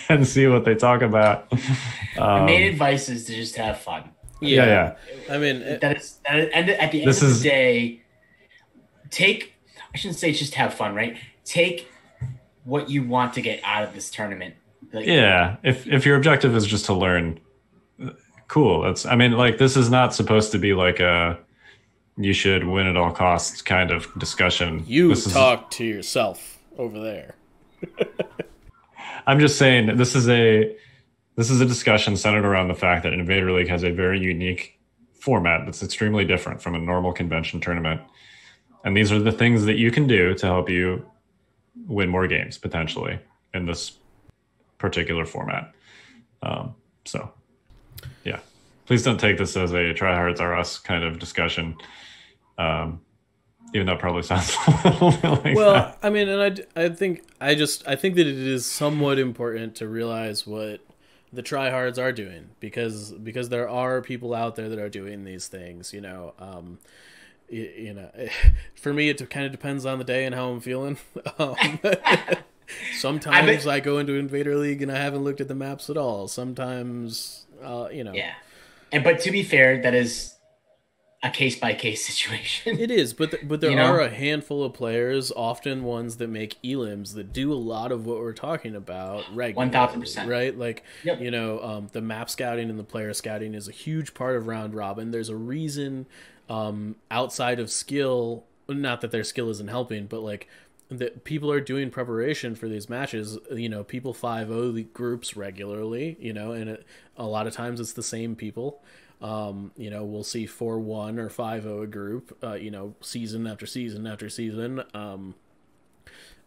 and see what they talk about. The main advice is to just have fun. Yeah. I mean, at the end of the day, I shouldn't say just have fun, right? Take what you want to get out of this tournament. If your objective is just to learn, cool. This is not supposed to be like a you should win at all costs kind of discussion. Talk to yourself over there. I'm just saying this is a discussion centered around the fact that Invader League has a very unique format that's extremely different from a normal convention tournament. And these are the things that you can do to help you win more games potentially in this particular format. Please don't take this as a tryhards are us kind of discussion. Even though it probably sounds a little bit like that. I mean, and I think that it is somewhat important to realize what the tryhards are doing because there are people out there that are doing these things. For me, it kind of depends on the day and how I'm feeling. Sometimes I go into Invader League and I haven't looked at the maps at all. Sometimes, Yeah. But to be fair, that is a case-by-case situation. It is, but there are a handful of players, often ones that make elims, that do a lot of what we're talking about regularly. 1,000%. Right? Like, the map scouting and the player scouting is a huge part of Round Robin. There's a reason outside of skill, not that their skill isn't helping, but like that people are doing preparation for these matches. People 5-0 the groups regularly, and a lot of times it's the same people. We'll see 4-1 or 5-0 a group, season after season after season.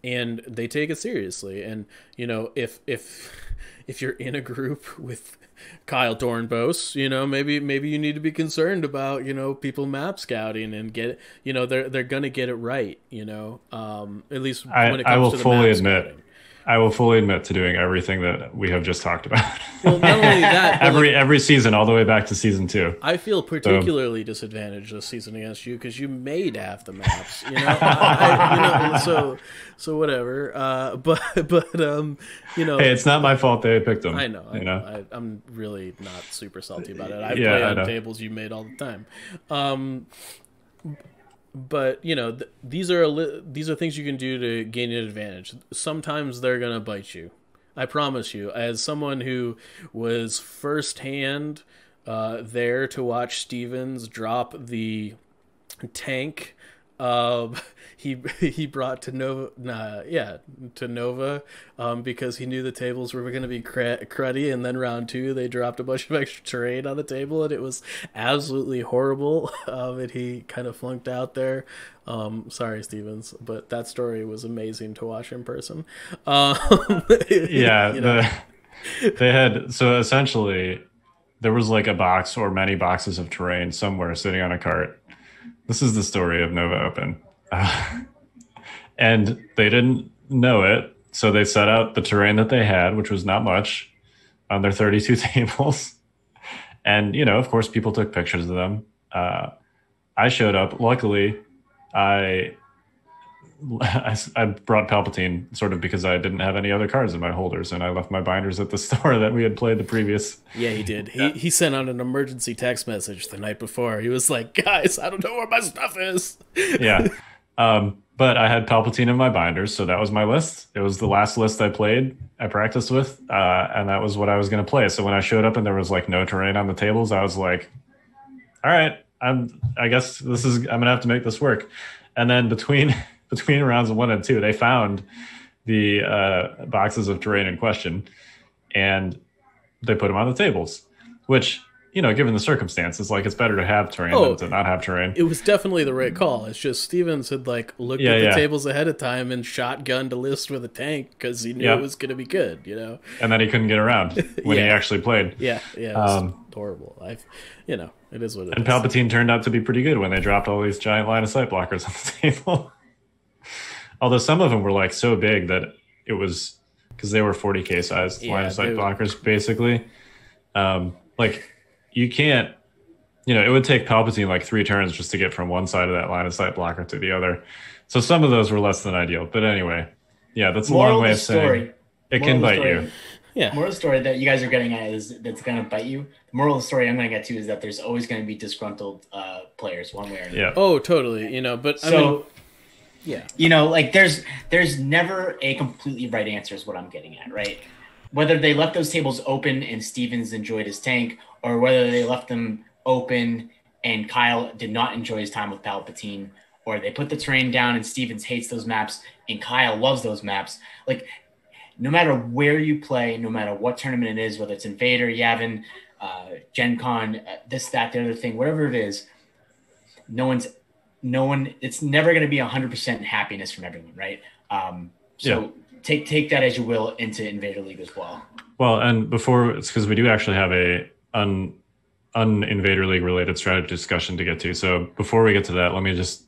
And they take it seriously. And, if you're in a group with Kyle Dornbos, maybe you need to be concerned about, people map scouting and get, they're going to get it right, at least when it comes to the map scouting. I will fully admit to doing everything that we have just talked about. Well, not only that, every season, all the way back to season 2. I feel particularly disadvantaged this season against you because you made half the maps. So whatever. Hey, it's not my fault they picked them. I know. I'm really not super salty about it. I play on tables you made all the time. But these are these are things you can do to gain an advantage. Sometimes they're gonna bite you. I promise you. As someone who was firsthand there to watch Stevens drop the tank, he brought to Nova, because he knew the tables were going to be cruddy, and then round 2 they dropped a bunch of extra terrain on the table, and it was absolutely horrible. And he kind of flunked out there. Sorry, Stevens, but that story was amazing to watch in person. Yeah, they had, so essentially there was like a box or many boxes of terrain somewhere sitting on a cart. This is the story of Nova Open. And they didn't know it, so they set out the terrain that they had, which was not much, on their 32 tables. And, of course, people took pictures of them. I showed up. Luckily, I brought Palpatine sort of because I didn't have any other cards in my holders, and I left my binders at the store that we had played the previous. Yeah, he did. He sent out an emergency text message the night before. He was like, "Guys, I don't know where my stuff is." Yeah, but I had Palpatine in my binders, so that was my list. It was the last list I practiced with, and that was what I was going to play. So when I showed up and there was like no terrain on the tables, I was like, "All right, I guess I'm going to have to make this work." And then between rounds 1 and 2, they found the boxes of terrain in question, and they put them on the tables, which, given the circumstances, like, it's better to have terrain than to not have terrain. It was definitely the right call. It's just Stevens had looked at the tables ahead of time and shotgunned a list with a tank because he knew it was going to be good, And then he couldn't get around when he actually played. Yeah, it was horrible. It is what it is. And Palpatine turned out to be pretty good when they dropped all these giant line of sight blockers on the table. Although some of them were like so big that it was, because they were 40k sized line of sight blockers, basically. Like, you can't, it would take Palpatine like 3 turns just to get from one side of that line of sight blocker to the other. So some of those were less than ideal. But anyway, that's a long way of saying it can bite you. Yeah. Moral of the story that you guys are getting at is that's going to bite you. The moral of the story I'm going to get to is that there's always going to be disgruntled players one way or another. Yeah. Oh, totally. But so, like there's never a completely right answer is what I'm getting at, right? Whether they left those tables open and Stevens enjoyed his tank, or whether they left them open and Kyle did not enjoy his time with Palpatine, or they put the terrain down and Stevens hates those maps and Kyle loves those maps. Like, no matter where you play, no matter what tournament it is, whether it's Invader, Yavin, Gen Con, this, that, the other thing, whatever it is, it's never going to be 100% happiness from everyone, right? Take that as you will into Invader League as well. Well, and before, it's because we do actually have a un-Invader League related strategy discussion to get to. So before we get to that, let me just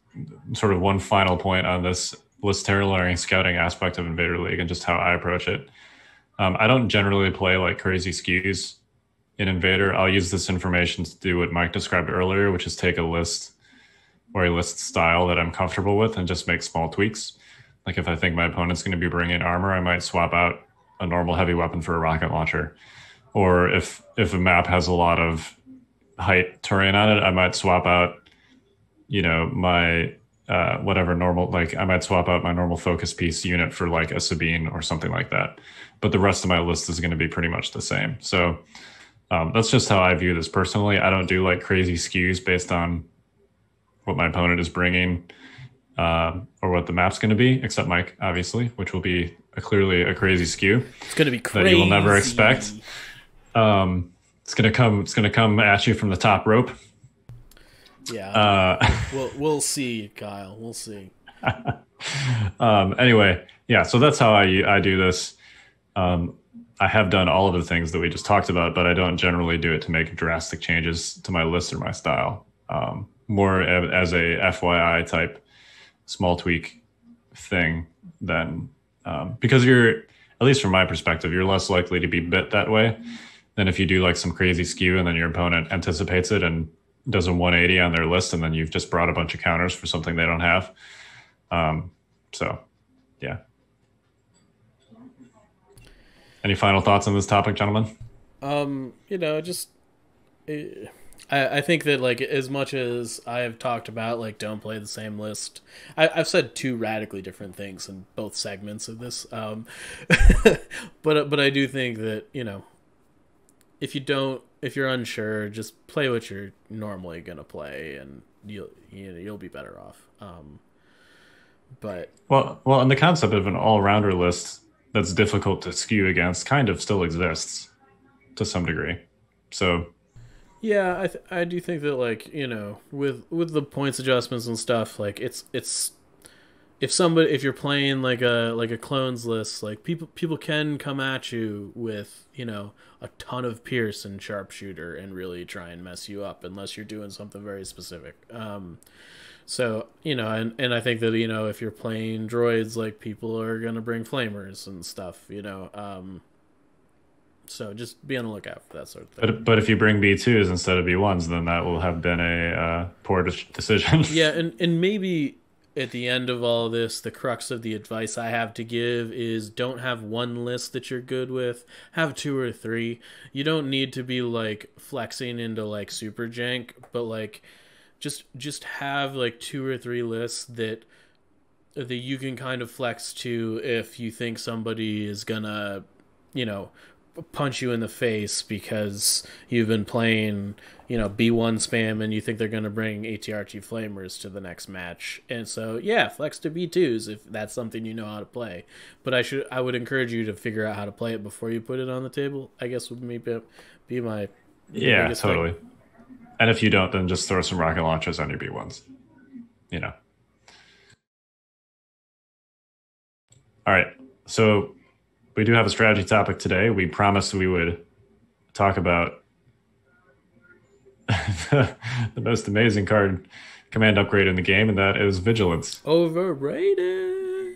sort of one final point on this list terror scouting aspect of Invader League and just how I approach it. I don't generally play like crazy skews in Invader. I'll use this information to do what Mike described earlier, which is take a list or a list style that I'm comfortable with and just make small tweaks. Like if I think my opponent's going to be bringing armor, I might swap out a normal heavy weapon for a rocket launcher. Or if a map has a lot of height terrain on it, I might swap out, my whatever normal, like I might swap out my normal focus piece unit for like a Sabine or something like that. But the rest of my list is going to be pretty much the same. So that's just how I view this personally. I don't do like crazy skews based on what my opponent is bringing or what the map's going to be, except Mike, obviously, which will be clearly a crazy skew. It's going to be crazy that you will never expect. It's going to come at you from the top rope. Yeah. We'll see, Kyle. We'll see. Anyway, so that's how I do this. I have done all of the things that we just talked about, but I don't generally do it to make drastic changes to my list or my style. More as a FYI type small tweak thing than because you're, at least from my perspective, you're less likely to be bit that way than if you do like some crazy skew and then your opponent anticipates it and does a 180 on their list and then you've just brought a bunch of counters for something they don't have. Any final thoughts on this topic, gentlemen? I think that like as much as I have talked about like don't play the same list, I've said two radically different things in both segments of this. But I do think that if you're unsure, just play what you're normally gonna play, and you'll be better off. But and the concept of an all-rounder list that's difficult to skew against kind of still exists to some degree. So. Yeah, I do think that like with the points adjustments and stuff, like it's if you're playing like a clones list, like people can come at you with a ton of Pierce and sharpshooter and really try and mess you up unless you're doing something very specific. So and I think that if you're playing droids, like people are gonna bring flamers and stuff. So just be on the lookout for that sort of thing. But if you bring B2s instead of B1s, then that will have been a poor decision. Yeah, and maybe at the end of all of this, the crux of the advice I have to give is don't have one list that you're good with. Have two or three. You don't need to be like flexing into like super jank, but like just have like two or three lists that you can kind of flex to if you think somebody is gonna punch you in the face because you've been playing B1 spam and you think they're going to bring ATRT flamers to the next match. And so flex to B2s if that's something you know how to play. But I would encourage you to figure out how to play it before you put it on the table, I guess would maybe be my biggest totally thing. And if you don't, then just throw some rocket launchers on your B1s. All right, so we do have a strategy topic today. We promised we would talk about the most amazing card command upgrade in the game, and that is Vigilance. Overrated.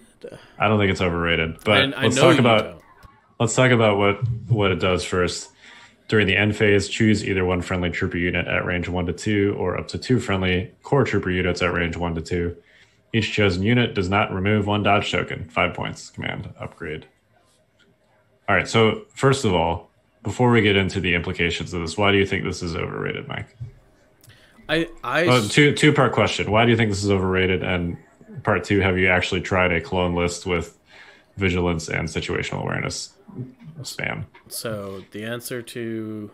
I don't think it's overrated, but let's talk about what it does first. During the end phase, choose either one friendly trooper unit at range 1 to 2 or up to 2 friendly core trooper units at range 1 to 2. Each chosen unit does not remove 1 dodge token. 5 points command upgrade. All right, so first of all, before we get into the implications of this, why do you think this is overrated, Mike? Two-part question. Why do you think this is overrated? And part two, have you actually tried a clone list with Vigilance and Situational Awareness spam? So the answer to...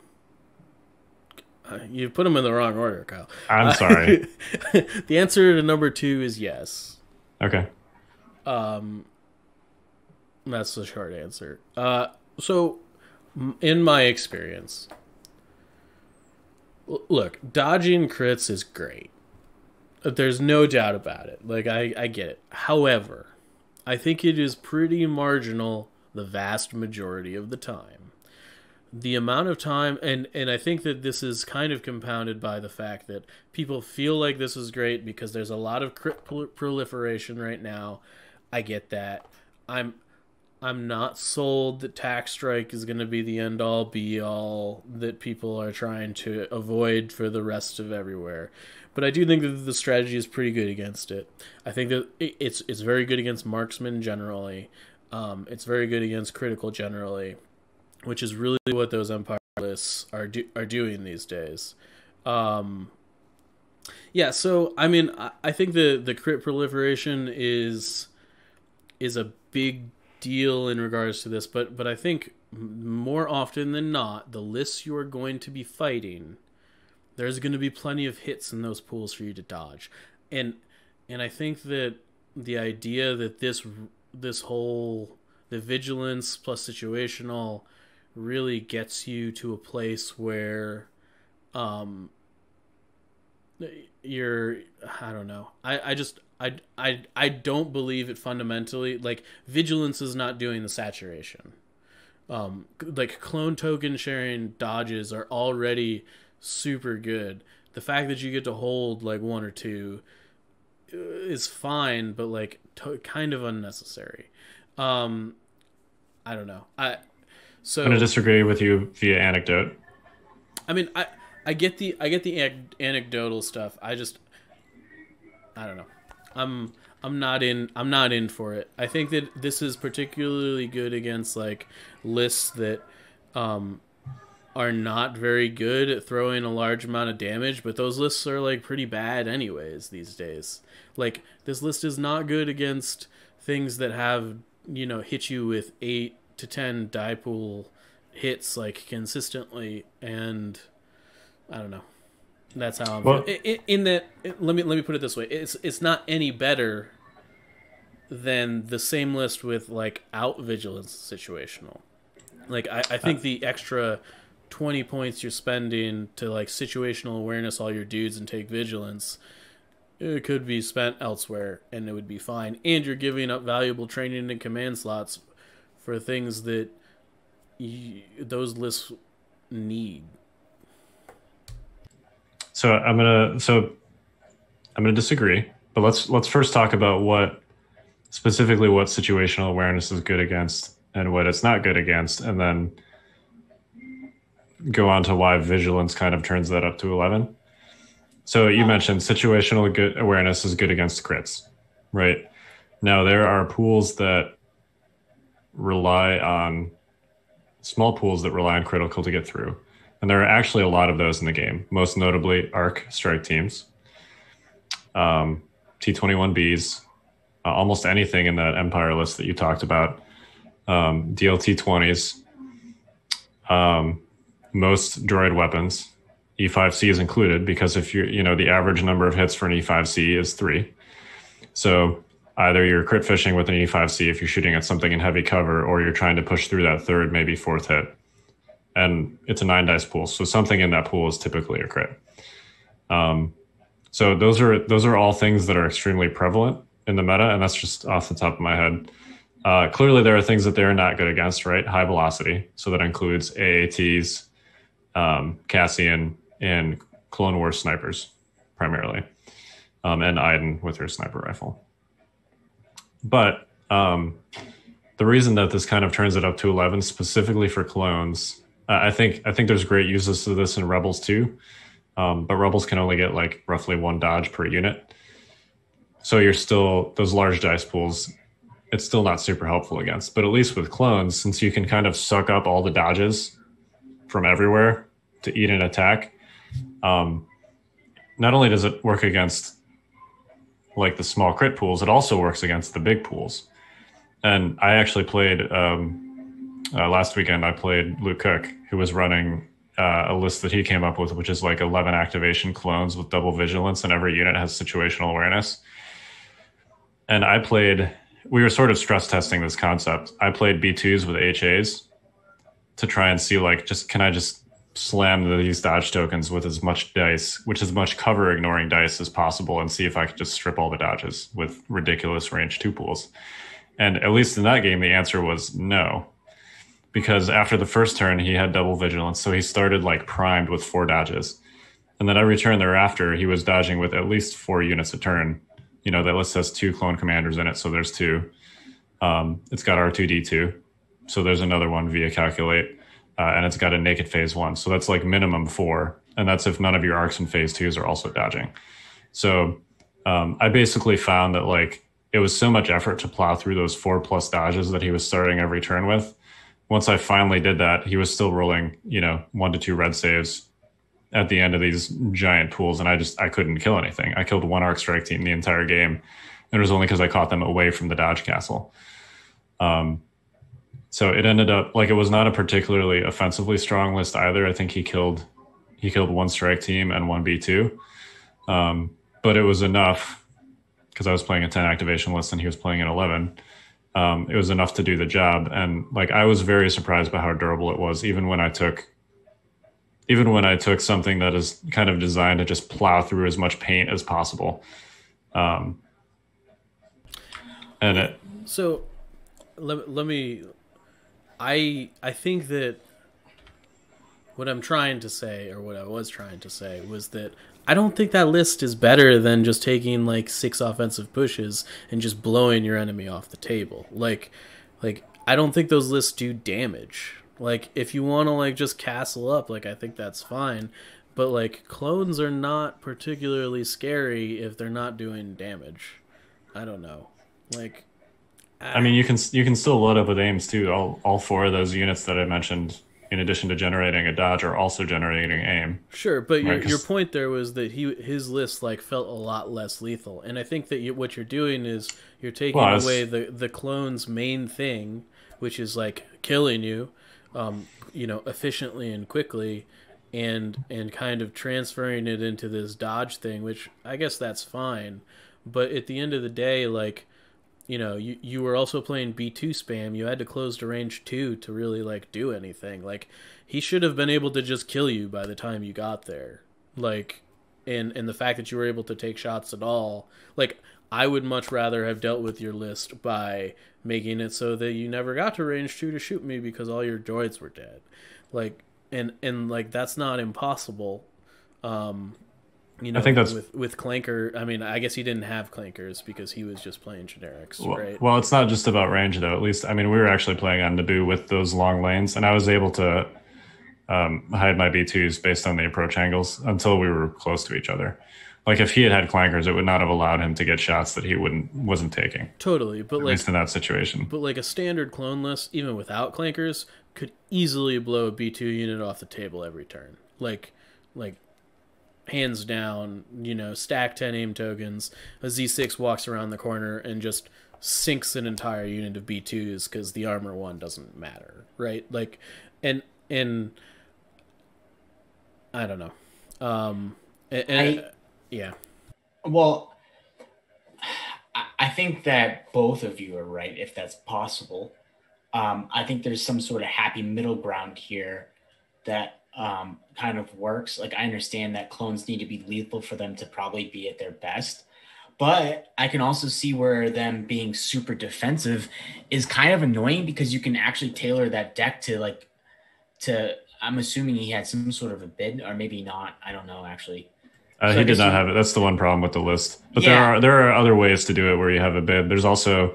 you put them in the wrong order, Kyle. I'm sorry. The answer to number 2 is yes. Okay. That's the short answer. So, in my experience, look, dodging crits is great. There's no doubt about it. Like, I get it. However, I think it is pretty marginal the vast majority of the time. The amount of time, and I think that this is kind of compounded by the fact that people feel like this is great because there's a lot of crit proliferation right now. I get that. I'm not sold that Tax Strike is going to be the end-all, be-all that people are trying to avoid for the rest of everywhere. But I do think that the strategy is pretty good against it. I think that it's very good against Marksman generally. It's very good against Critical generally, which is really what those Empire lists are doing these days. So, I mean, I think the crit proliferation is a big deal in regards to this, but I think more often than not, the lists you are going to be fighting, there's going to be plenty of hits in those pools for you to dodge, and I think that the idea that this whole the Vigilance plus Situational really gets you to a place where you're, I don't know, I don't believe it fundamentally. Like, Vigilance is not doing the saturation. Like, clone token sharing dodges are already super good. The fact that you get to hold like 1 or 2 is fine, but like kind of unnecessary. I don't know. I'm going to disagree with you via anecdote. I mean, I get the anecdotal stuff. I don't know. I'm not in for it. I think that this is particularly good against like lists that are not very good at throwing a large amount of damage, but those lists are like pretty bad anyways these days. Like this list is not good against things that have, hit you with 8 to 10 die pool hits like consistently, and I don't know. That's how I'm let me put it this way. It's not any better than the same list with like out Vigilance situational. Like I think the extra 20 points you're spending to like situational awareness all your dudes and take Vigilance, it could be spent elsewhere and it would be fine. And you're giving up valuable training and command slots for things that those lists need. So I'm gonna disagree, but let's first talk about what situational awareness is good against and what it's not good against, and then go on to why Vigilance kind of turns that up to 11. So you mentioned situational good awareness is good against crits, right? Now there are pools that small pools that rely on critical to get through. And there are actually a lot of those in the game, most notably ARC strike teams, T-21Bs, almost anything in that Empire list that you talked about, DLT-20s, most droid weapons, E5C is included, because if the average number of hits for an E5C is 3. So either you're crit fishing with an E5C if you're shooting at something in heavy cover, or you're trying to push through that third, maybe fourth hit. And it's a 9 dice pool, so something in that pool is typically a crit. So those are all things that are extremely prevalent in the meta, and that's just off the top of my head. Clearly, there are things that they're not good against, right? High velocity, so that includes AATs, Cassian, and Clone Wars snipers, primarily, and Iden with her sniper rifle. But the reason that this kind of turns it up to 11 specifically for clones, I think there's great uses to this in Rebels too, but Rebels can only get like roughly 1 dodge per unit. So you're still, those large dice pools, it's still not super helpful against. But at least with clones, since you can kind of suck up all the dodges from everywhere to eat an attack, not only does it work against like the small crit pools, it also works against the big pools. And I actually played, last weekend, I played Luke Cook, who was running a list that he came up with, which is like 11 activation clones with double vigilance, and every unit has situational awareness. And we were sort of stress testing this concept. I played B2s with HAs to try and see, like, can I just slam these dodge tokens with as much dice, which is much cover ignoring dice as possible, and see if I could just strip all the dodges with ridiculous range 2 pools. And at least in that game, the answer was no. Because after the first turn, he had double vigilance, so he started like primed with 4 dodges. And then every turn thereafter, he was dodging with at least 4 units a turn. That list has 2 clone commanders in it, so there's 2. It's got R2D2, so there's another one via calculate, and it's got a naked phase 1, so that's like minimum 4, and that's if none of your arcs and phase 2s are also dodging. So I basically found that like it was so much effort to plow through those 4+ dodges that he was starting every turn with. Once I finally did that, he was still rolling 1 to 2 red saves at the end of these giant pools, and I couldn't kill anything. I killed 1 arc strike team the entire game, and it was only because I caught them away from the dodge castle. So it ended up like it was not a particularly offensively strong list either. I think he killed 1 strike team and 1 B2, but it was enough because I was playing a 10 activation list and he was playing an 11. It was enough to do the job, and like I was very surprised by how durable it was, even when I took something that is kind of designed to just plow through as much paint as possible. So let me, I think that what I'm trying to say, or what I was trying to say, was that I don't think that list is better than just taking like 6 offensive pushes and just blowing your enemy off the table. Like I don't think those lists do damage. Like, if you want to, like, just castle up, like, I think that's fine. But, like, clones are not particularly scary if they're not doing damage. I don't know. Like, I mean, you can still load up with aims, too. All 4 of those units that I mentioned in addition to generating a dodge, are also generating aim. Sure, but Right, your 'cause- point there was that his list like felt a lot less lethal, and I think that what you're doing is you're taking Well, it's- away the clone's main thing, which is like killing you, efficiently and quickly, and kind of transferring it into this dodge thing, which I guess that's fine, but at the end of the day, like, you were also playing B2 spam. You had to close to range 2 to really like do anything. Like, he should have been able to just kill you by the time you got there. Like, and the fact that you were able to take shots at all, like, I would much rather have dealt with your list by making it so that you never got to range 2 to shoot me because all your droids were dead. Like, and like, that's not impossible. I think that's with Clanker. I mean, I guess he didn't have Clankers because he was just playing generics, right? Well, it's not just about range, though. At least, I mean, we were actually playing on Naboo with those long lanes, and I was able to hide my B2s based on the approach angles until we were close to each other. Like, if he had Clankers, it would not have allowed him to get shots that he wasn't taking. Totally, but at least in that situation. But like a standard clone list, even without Clankers, could easily blow a B2 unit off the table every turn. Like hands down, stack 10 aim tokens, a Z6 walks around the corner and just sinks an entire unit of B2s because the armor one doesn't matter, right? Like, and I don't know. Yeah. Well, I think that both of you are right, if that's possible. I think there's some sort of happy middle ground here that kind of works. Like, I understand that clones need to be lethal for them to probably be at their best, but I can also see where them being super defensive is kind of annoying because you can actually tailor that deck to I'm assuming he had some sort of a bid, or maybe not. I don't know, actually. He did not have it. That's the one problem with the list. But Yeah. there are other ways to do it where you have a bid. There's also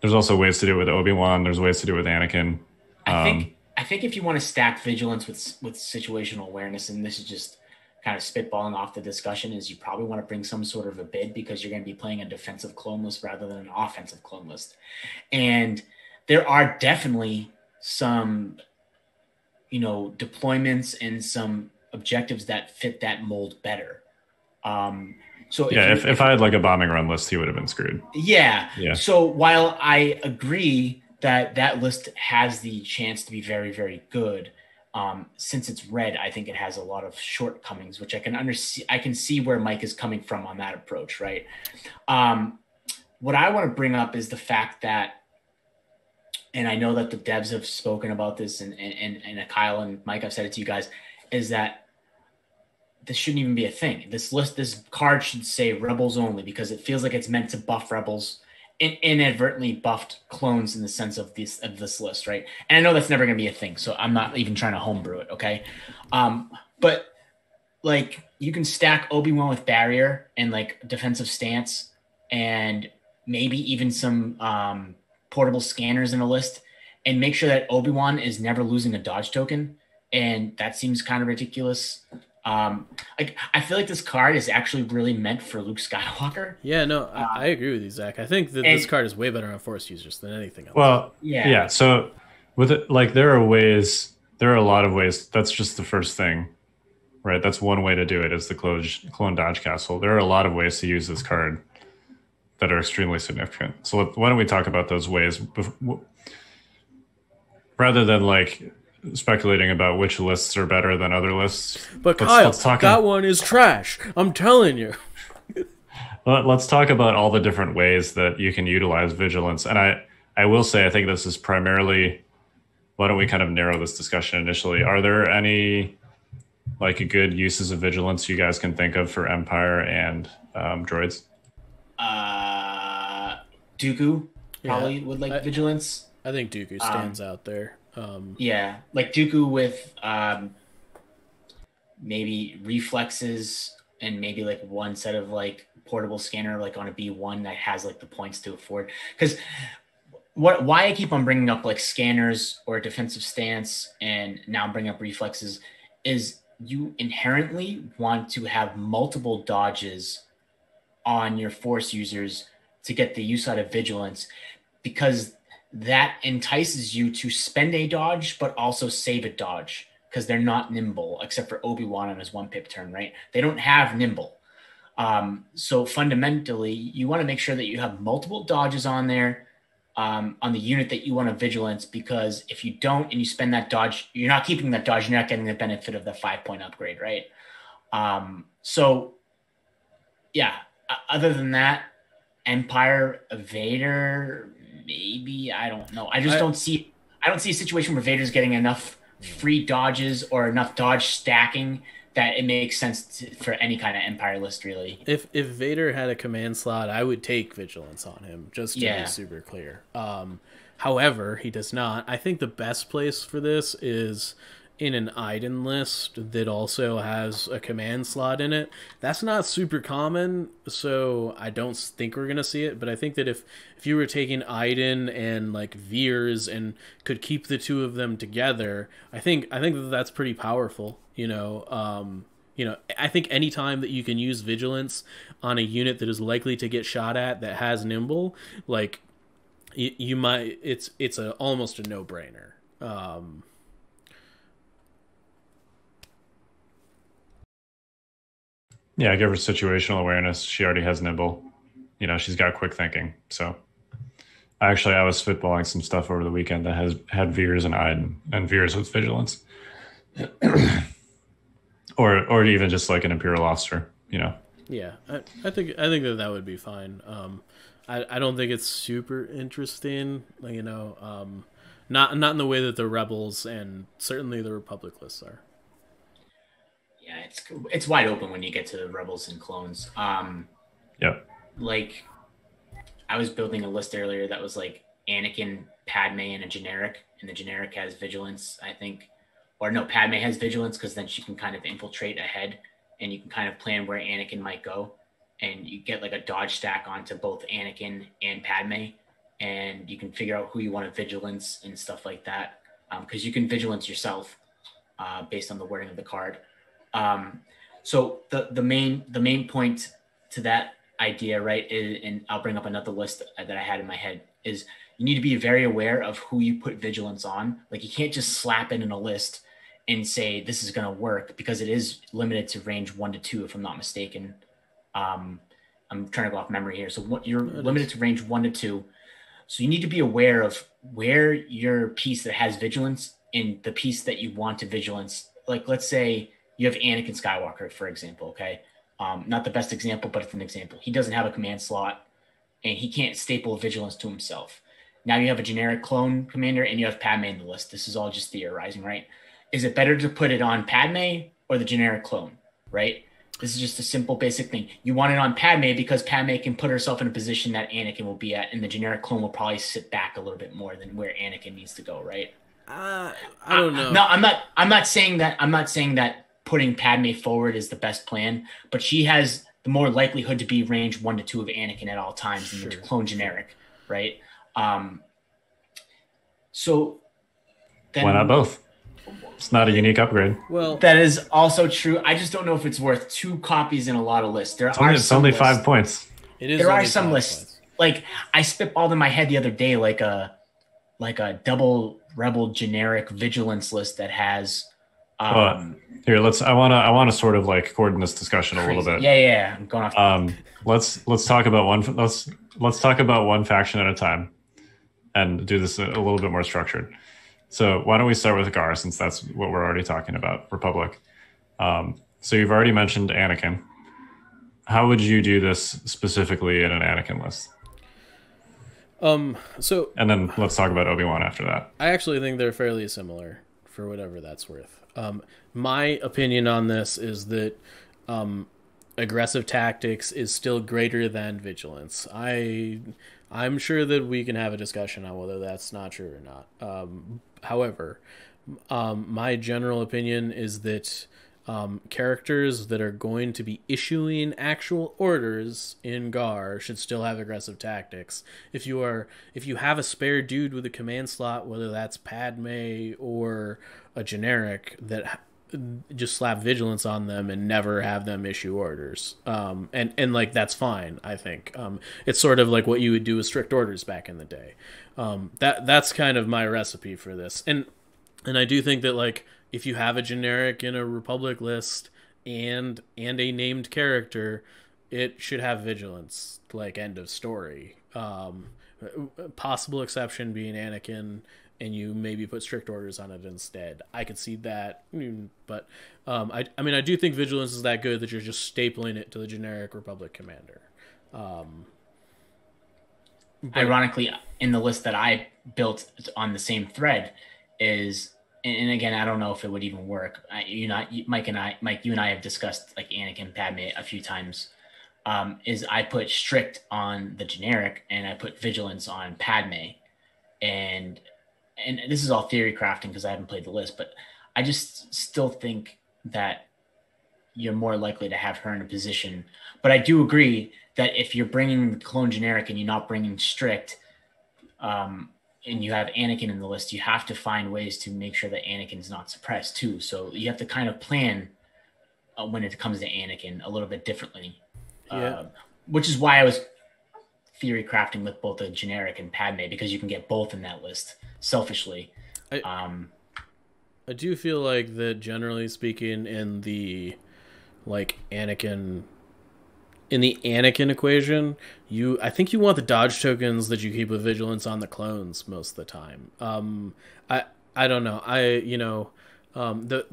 ways to do it with Obi-Wan. There's ways to do it with Anakin. I think if you want to stack vigilance with situational awareness, and this is just kind of spitballing off the discussion, is you probably want to bring some sort of a bid because you're going to be playing a defensive clone list rather than an offensive clone list. And there are definitely some, deployments and some objectives that fit that mold better. If I had like a bombing run list, he would have been screwed. Yeah. Yeah. So while I agree that list has the chance to be very, very good, since it's red, I think it has a lot of shortcomings, which I can see where Mike is coming from on that approach, right? What I want to bring up is the fact that, and I know that the devs have spoken about this, and Kyle and Mike, I've said it to you guys, is that this shouldn't even be a thing. This card should say Rebels only because it feels like it's meant to buff Rebels, inadvertently buffed clones in the sense of this list, right? And I know that's never going to be a thing, so I'm not even trying to homebrew it, okay? But like, you can stack Obi-Wan with barrier and like defensive stance, and maybe even some portable scanners in a list, and make sure that Obi-Wan is never losing a dodge token, and that seems kind of ridiculous. I feel like this card is actually really meant for Luke Skywalker. Yeah, no, I agree with you, Zach. I think that this card is way better on Force users than anything else. Well, yeah. So with it, like, there are a lot of ways. That's just the first thing, right? That's one way to do it, is the clone dodge castle. There are a lot of ways to use this card that are extremely significant. So why don't we talk about those ways rather than like speculating about which lists are better than other lists. But Kyle, that one is trash. I'm telling you. Let's talk about all the different ways that you can utilize vigilance. And I will say, I think this is primarily, why don't we kind of narrow this discussion initially? Are there any like good uses of vigilance you guys can think of for Empire and droids? Dooku probably would like vigilance. I think Dooku stands out there. Like Dooku with maybe reflexes and maybe like one set of like portable scanner like on a B1 that has like the points to afford. Because why I keep on bringing up like scanners or defensive stance, and now I'm bringing up reflexes, is you inherently want to have multiple dodges on your Force users to get the use out of vigilance, because that entices you to spend a dodge, but also save a dodge because they're not nimble, except for Obi-Wan on his 1-pip turn, right? They don't have nimble. So fundamentally, you want to make sure that you have multiple dodges on there on the unit that you want to vigilance, because if you don't and you spend that dodge, you're not keeping that dodge, you're not getting the benefit of the 5-point upgrade, right? So yeah, other than that, Empire, Vader, maybe, I don't know. I don't see a situation where Vader's getting enough free dodges or enough dodge stacking that it makes sense for any kind of Empire list, really. If Vader had a command slot, I would take Vigilance on him, just to be super clear. However, he does not. I think the best place for this is in an Iden list that also has a command slot in it. That's not super common, so I don't think we're going to see it, but I think that if you were taking Iden and like Veers and could keep the two of them together, I think that that's pretty powerful, you know. I think anytime that you can use Vigilance on a unit that is likely to get shot at that has Nimble, like you might, it's almost a no-brainer. Yeah, give her situational awareness. She already has nimble. You know, she's got quick thinking. So I was spitballing some stuff over the weekend that had Veers and Iden, and Veers with vigilance. or even just like an Imperial officer, you know. Yeah, I think that would be fine. I don't think it's super interesting, you know, not in the way that the Rebels and certainly the Republic lists are. Yeah, it's wide open when you get to the Rebels and clones. Yep. Like, I was building a list earlier that was like Anakin, Padme, and a generic, and the generic has vigilance, I think. Or no, Padme has vigilance because then she can kind of infiltrate ahead, and you can kind of plan where Anakin might go, and you get like a dodge stack onto both Anakin and Padme, and you can figure out who you want to vigilance and stuff like that, because you can vigilance yourself based on the wording of the card. So the main point to that idea, right, and I'll bring up another list that I had in my head, is you need to be very aware of who you put vigilance on. Like, you can't just slap it in a list and say this is going to work, because it is limited to range 1 to 2, if I'm not mistaken. I'm trying to go off memory here. So you're limited to range 1 to 2. So you need to be aware of where your piece that has vigilance and the piece that you want to vigilance. Like, let's say you have Anakin Skywalker, for example, okay? Not the best example, but it's an example. He doesn't have a command slot, and he can't staple vigilance to himself. Now you have a generic clone commander, and you have Padme in the list. This is all just theorizing, right? Is it better to put it on Padme or the generic clone, right? This is just a simple, basic thing. You want it on Padme because Padme can put herself in a position that Anakin will be at, and the generic clone will probably sit back a little bit more than where Anakin needs to go, right? I don't know. No, I'm not saying that putting Padme forward is the best plan, but she has the more likelihood to be range 1 to 2 of Anakin at all times than the clone generic, right? So then, why not both? It's not a unique upgrade. Well, that is also true. I just don't know if it's worth 2 copies in a lot of lists. It's only 5 points. There are some lists. Points. Like, I spitballed in my head the other day, like a double Rebel generic vigilance list that has. Here, I want to sort of like coordinate this discussion a little bit. Yeah. I'm going off. Let's talk about one faction at a time, and do this a little bit more structured. So why don't we start with Gar, since that's what we're already talking about, Republic. So you've already mentioned Anakin. How would you do this specifically in an Anakin list? And then let's talk about Obi-Wan after that. I actually think they're fairly similar, for whatever that's worth. My opinion on this is that aggressive tactics is still greater than vigilance. I'm sure that we can have a discussion on whether that's not true or not. However, my general opinion is that characters that are going to be issuing actual orders in GAR should still have aggressive tactics. If you have a spare dude with a command slot, whether that's Padme or a generic that just slap vigilance on them and never have them issue orders. And like that's fine, I think. It's sort of like what you would do with strict orders back in the day. That's kind of my recipe for this. And I do think that like if you have a generic in a Republic list and a named character, it should have vigilance, like end of story. Possible exception being Anakin, and you maybe put strict orders on it instead. I could see that, but I mean, I do think vigilance is that good that you're just stapling it to the generic Republic commander. Ironically, in the list that I built on the same thread is, and again, I don't know if it would even work. Mike, you and I have discussed like Anakin, Padme a few times. Is I put strict on the generic and I put vigilance on Padme, and this is all theory crafting because I haven't played the list, but I just still think that you're more likely to have her in a position. But I do agree that if you're bringing the clone generic and you're not bringing strict, and you have Anakin in the list, you have to find ways to make sure that Anakin's not suppressed too. So you have to kind of plan when it comes to Anakin a little bit differently. Yeah. Which is why I was theory crafting with both the generic and Padme, because you can get both in that list selfishly. I do feel like that generally speaking in the like Anakin equation, I think you want the dodge tokens that you keep with vigilance on the clones most of the time. I don't know. The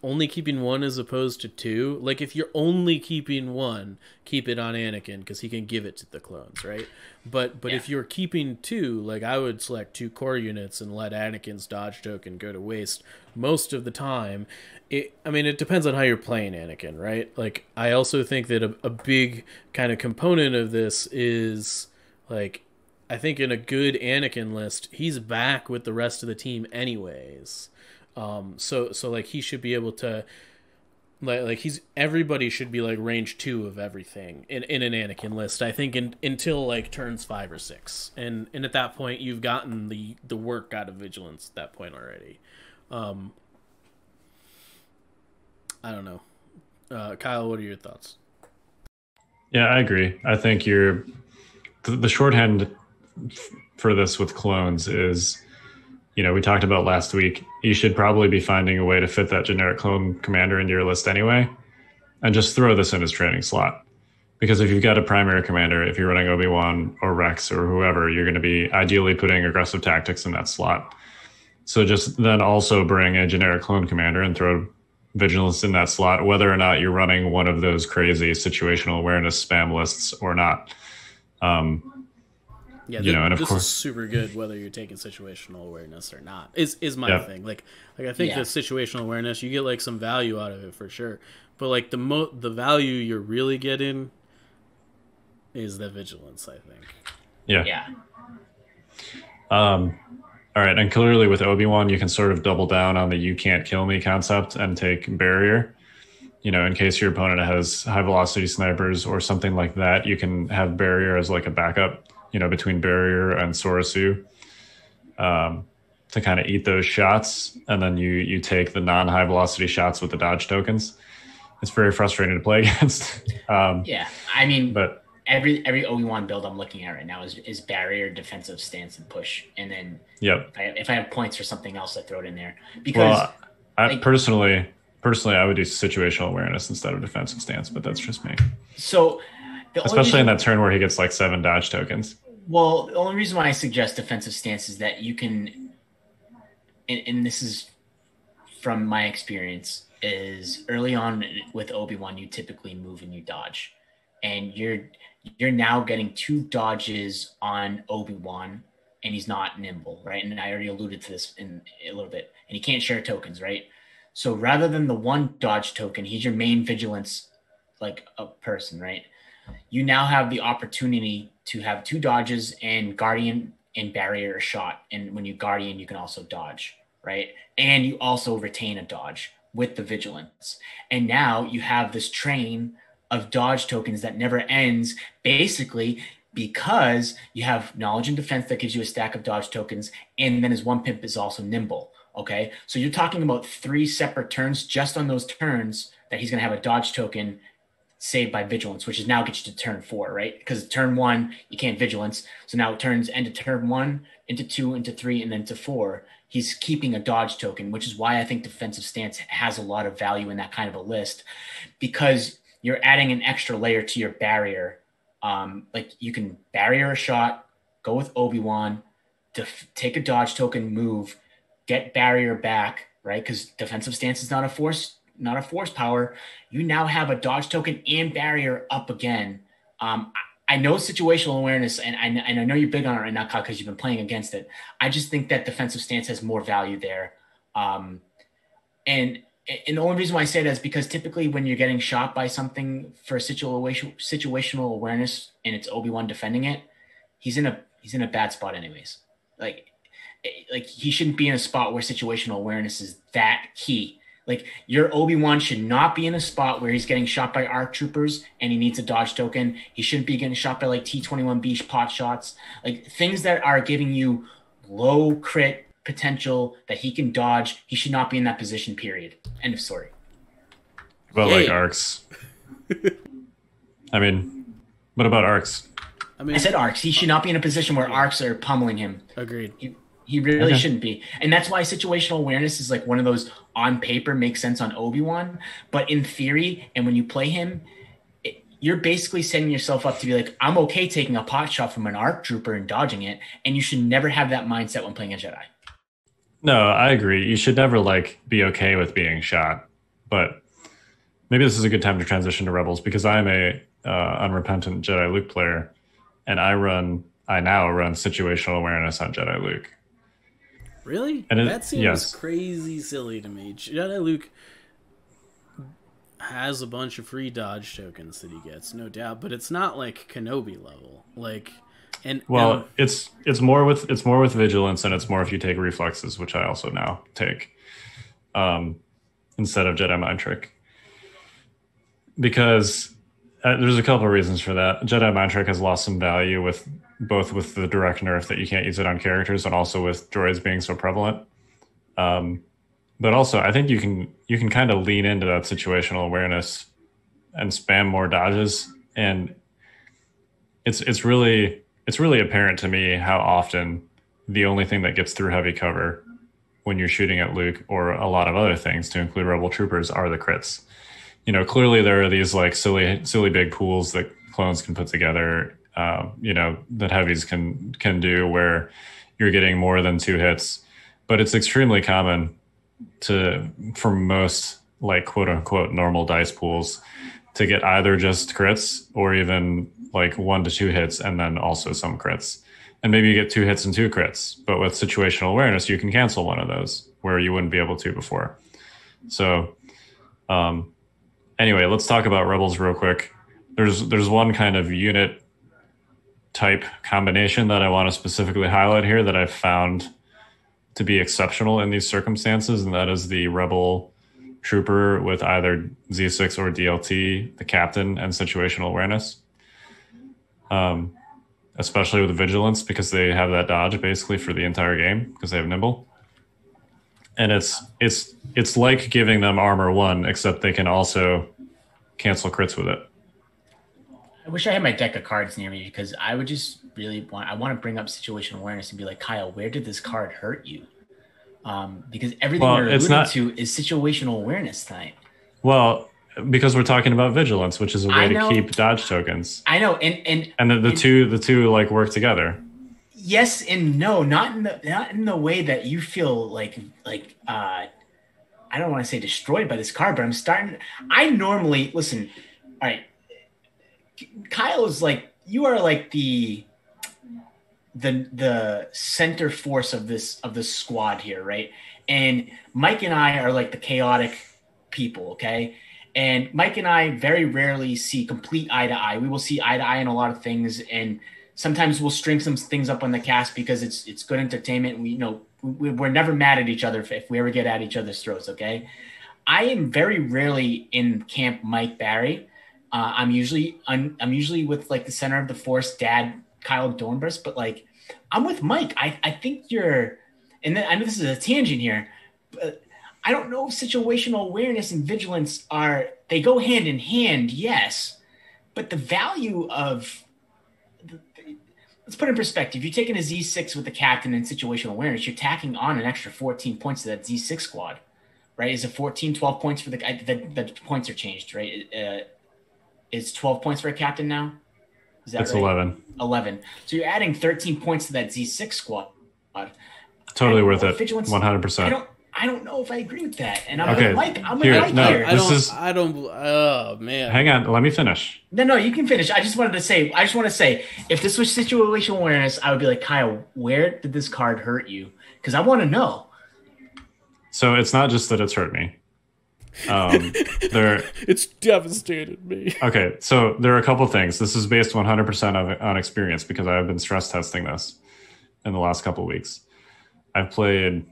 only keeping one as opposed to two. Like if you're only keeping one, keep it on Anakin because he can give it to the clones, right? But if you're keeping two, like I would select 2 core units and let Anakin's dodge token go to waste most of the time. It depends on how you're playing Anakin, right? Like I also think that a big kind of component of this is like, I think in a good Anakin list, he's back with the rest of the team anyways. So like he should be able to like everybody should be like range 2 of everything in an Anakin list, I think, until like turns 5 or 6. And at that point you've gotten the work out of vigilance at that point already. I don't know. Kyle, what are your thoughts? Yeah, I agree. I think the shorthand for this with clones is, we talked about last week, you should probably be finding a way to fit that generic clone commander into your list anyway, and just throw this in his training slot. Because if you've got a primary commander, if you're running Obi-Wan or Rex or whoever, you're going to be ideally putting aggressive tactics in that slot. So just then also bring a generic clone commander and throw vigilance in that slot, whether or not you're running one of those crazy situational awareness spam lists or not. Yeah, and of this course, is super good whether you're taking situational awareness or not. Is my thing. Like I think that situational awareness, you get like some value out of it for sure. But like the value you're really getting is the vigilance, I think. Yeah. All right, and clearly with Obi-Wan, you can sort of double down on the "you can't kill me" concept and take barrier. In case your opponent has high velocity snipers or something like that, you can have barrier as like a backup. Between barrier and Sorasu, to kind of eat those shots, and then you take the non-high velocity shots with the dodge tokens. It's very frustrating to play against. But every Obi-Wan build I'm looking at right now is barrier, defensive stance, and push, and then if I have points for something else, I throw it in there. Because personally, I would do situational awareness instead of defensive stance, but that's just me. So. Especially in that turn where he gets like 7 dodge tokens. Well, the only reason why I suggest defensive stance is that you can, and this is from my experience, is early on with Obi-Wan, you typically move and you dodge. And you're now getting 2 dodges on Obi-Wan, and he's not nimble, right? And I already alluded to this in a little bit. And he can't share tokens, right? So rather than the 1 dodge token, he's your main vigilance, like a person, right? You now have the opportunity to have 2 dodges and guardian and barrier a shot. And when you guardian, you can also dodge, right? And you also retain a dodge with the vigilance. And now you have this train of dodge tokens that never ends, basically because you have knowledge and defense that gives you a stack of dodge tokens. And then his 1 pimp is also nimble, Okay, so you're talking about 3 separate turns just on those turns that he's going to have a dodge token saved by Vigilance, which is now gets you to turn 4, right? Because turn 1, you can't Vigilance. So now it turns into turn 1, into 2, into 3, and then to 4. He's keeping a dodge token, which is why I think Defensive Stance has a lot of value in that kind of a list, because you're adding an extra layer to your barrier. Like you can barrier a shot, go with Obi-Wan, take a dodge token, move, get barrier back, right? Because Defensive Stance is not a force power. You now have a dodge token and barrier up again. I know situational awareness, and I know you're big on it right now, Kyle, because you've been playing against it. I just think that Defensive Stance has more value there. And the only reason why I say that is because typically when you're getting shot by something for situational awareness and it's Obi-Wan defending it, he's in a bad spot anyways. Like he shouldn't be in a spot where situational awareness is that key. Like your Obi-Wan should not be in a spot where he's getting shot by ARC troopers and he needs a dodge token. He shouldn't be getting shot by like T-21B pot shots, like things that are giving you low crit potential that he can dodge. He should not be in that position, period. End of story. But like arcs. I mean, what about arcs? I said arcs. He should not be in a position where arcs are pummeling him. Agreed. He really shouldn't be. And that's why situational awareness is like one of those on paper makes sense on Obi-Wan. But in theory, and when you play him, you're basically setting yourself up to be like, I'm okay taking a pot shot from an ARC trooper and dodging it. And you should never have that mindset when playing a Jedi. No, I agree. You should never like be okay with being shot. But maybe this is a good time to transition to Rebels, because I'm a unrepentant Jedi Luke player, and I now run situational awareness on Jedi Luke. Really? And that seems crazy silly to me. Jedi Luke has a bunch of free dodge tokens that he gets, no doubt, but it's not like Kenobi level. It's more with Vigilance, and it's more if you take reflexes, which I also now take instead of Jedi Mind Trick, because there's a couple of reasons for that. Jedi Mind Trick has lost some value with the direct nerf that you can't use it on characters, and also with droids being so prevalent. But also, I think you can kind of lean into that situational awareness and spam more dodges, and it's really apparent to me how often the only thing that gets through heavy cover when you're shooting at Luke or a lot of other things, to include Rebel troopers, are the crits. You know, clearly there are these like silly big pools that clones can put together, that heavies can do, where you're getting more than 2 hits. But it's extremely common for most like quote unquote normal dice pools to get either just crits or even like 1 to 2 hits and then also some crits. And maybe you get 2 hits and 2 crits, but with situational awareness, you can cancel one of those where you wouldn't be able to before. So, anyway, let's talk about Rebels real quick. There's one kind of unit type combination that I want to specifically highlight here that I've found to be exceptional in these circumstances, and that is the Rebel trooper with either Z6 or DLT, the captain, and situational awareness. Especially with Vigilance, because they have that dodge basically for the entire game because they have nimble. And it's like giving them armor 1, except they can also cancel crits with it. I wish I had my deck of cards near me, because I would just really want to bring up situational awareness and be like, Kyle, where did this card hurt you? Because everything you're alluding to is situational awareness tonight. Well, because we're talking about Vigilance, which is a way to keep dodge tokens. I know, and the two like work together. Yes and no, not in the way that you feel like I don't want to say destroyed by this card, but I normally listen. All right, Kyle is like, you are like the center force of this squad here, right? And Mike and I are like the chaotic people, okay? And Mike and I very rarely see complete eye to eye. We will see eye to eye in a lot of things, and sometimes we'll string some things up on the cast because it's good entertainment. We're never mad at each other if we ever get at each other's throats, okay? I am very rarely in camp Mike Barry. I'm usually with like the center of the force, Dad Kyle Dornbus, but like I'm with Mike. I think you're, and then I know this is a tangent here, I don't know if situational awareness and vigilance they go hand in hand, yes, but the value of let's put it in perspective. You're taking a Z6 with the captain and situational awareness, you're tacking on an extra 14 points to that Z6 squad, right? Is it 14, 12 points for the points are changed, right? Is 12 points for a captain now? Is that it's right? 11. 11. So you're adding 13 points to that Z6 squad. Totally worth it. Vigilance, 100%. I don't know if I agree with that. And I'm Okay. with Mike. I'm Here, with Mike no, here. I don't. Oh man. Hang on. Let me finish. No, you can finish. I just want to say, if this was situational awareness, I would be like, Kyle, where did this card hurt you? Because I want to know. So it's not just that it's hurt me. It's devastated me. Okay, so there are a couple things. This is based 100% on experience because I have been stress testing this in the last couple of weeks. I've played,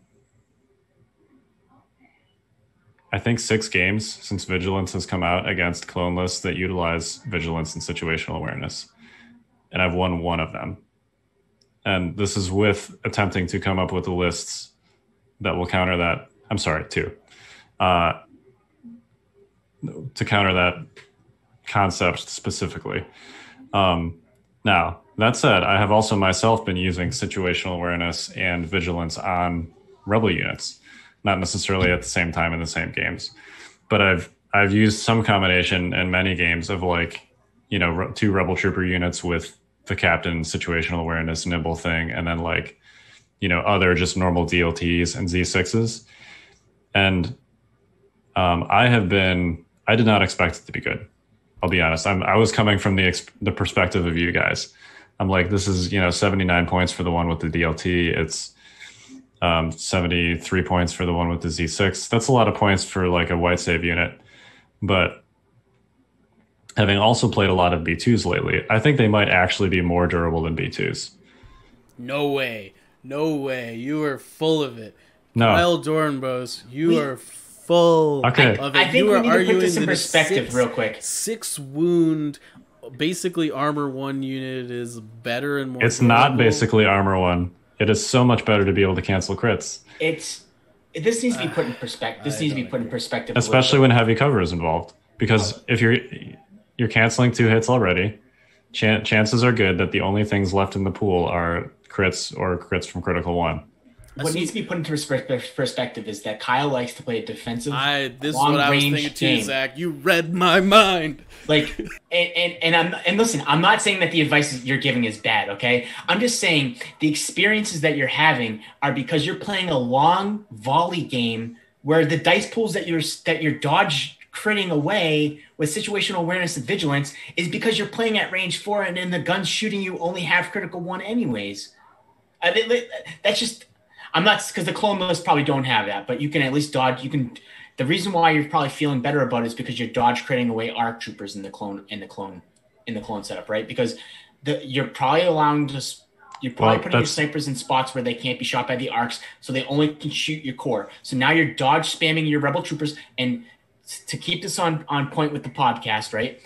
I think, 6 games since Vigilance has come out against clone lists that utilize Vigilance and situational awareness. And I've won 1 of them. And this is with attempting to come up with the lists that will counter that. I'm sorry, 2. To counter that concept specifically. Now, that said, I have also myself been using situational awareness and vigilance on rebel units, not necessarily at the same time in the same games, but I've used some combination in many games of 2 rebel trooper units with the captain situational awareness nimble thing, and then other just normal DLTs and Z6s. And I did not expect it to be good. I'll be honest. I was coming from the perspective of you guys. I'm like, this is 79 points for the one with the DLT. It's 73 points for the one with the Z6. That's a lot of points for a white save unit. But having also played a lot of B2s lately, I think they might actually be more durable than B2s. No way. You are full of it. No. Kyle Dornbos, you are full of it. I think we need to put this in perspective real quick. 6 wound, basically armor 1 unit is better and more. It's durable. not basically armor 1. It is so much better to be able to cancel crits. This needs to be put in perspective. This needs to be put in perspective, especially when heavy cover is involved. Because if you're canceling 2 hits already, chances are good that the only things left in the pool are crits or crits from critical 1. What needs to be put into perspective is that Kyle likes to play a defensive, this is what I was thinking too, game. Zach. You read my mind. And listen, I'm not saying that the advice you're giving is bad, okay? I'm just saying the experiences that you're having are because you're playing a long volley game where the dice pools that you're dodge critting away with situational awareness and vigilance is because you're playing at range 4 and then the guns shooting you only have critical 1 anyways. That's just. I'm not, because the clone lists probably don't have that, but you can at least dodge. The reason why you're probably feeling better about it is because you're dodge critting away ARC troopers in the clone setup, right? Because you're probably putting your snipers in spots where they can't be shot by the arcs, so they only can shoot your core. So now you're dodge spamming your rebel troopers, and to keep this on point with the podcast, right?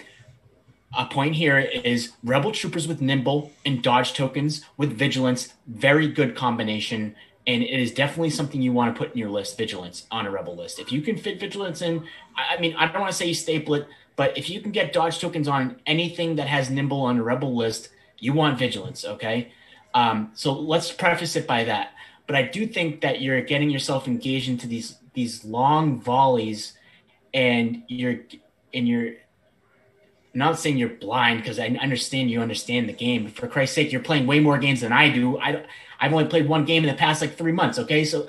A point here is rebel troopers with nimble and dodge tokens with vigilance, very good combination. And it is definitely something you want to put in your list, vigilance, on a rebel list. If you can fit vigilance in, I don't want to say you staple it, but if you can get dodge tokens on anything that has nimble on a rebel list, you want vigilance, okay? So let's preface it by that. But I do think that you're getting yourself engaged into these long volleys, and you're I'm not saying you're blind, because I understand you understand the game. But for Christ's sake, you're playing way more games than I do. I've only played 1 game in the past 3 months, okay? So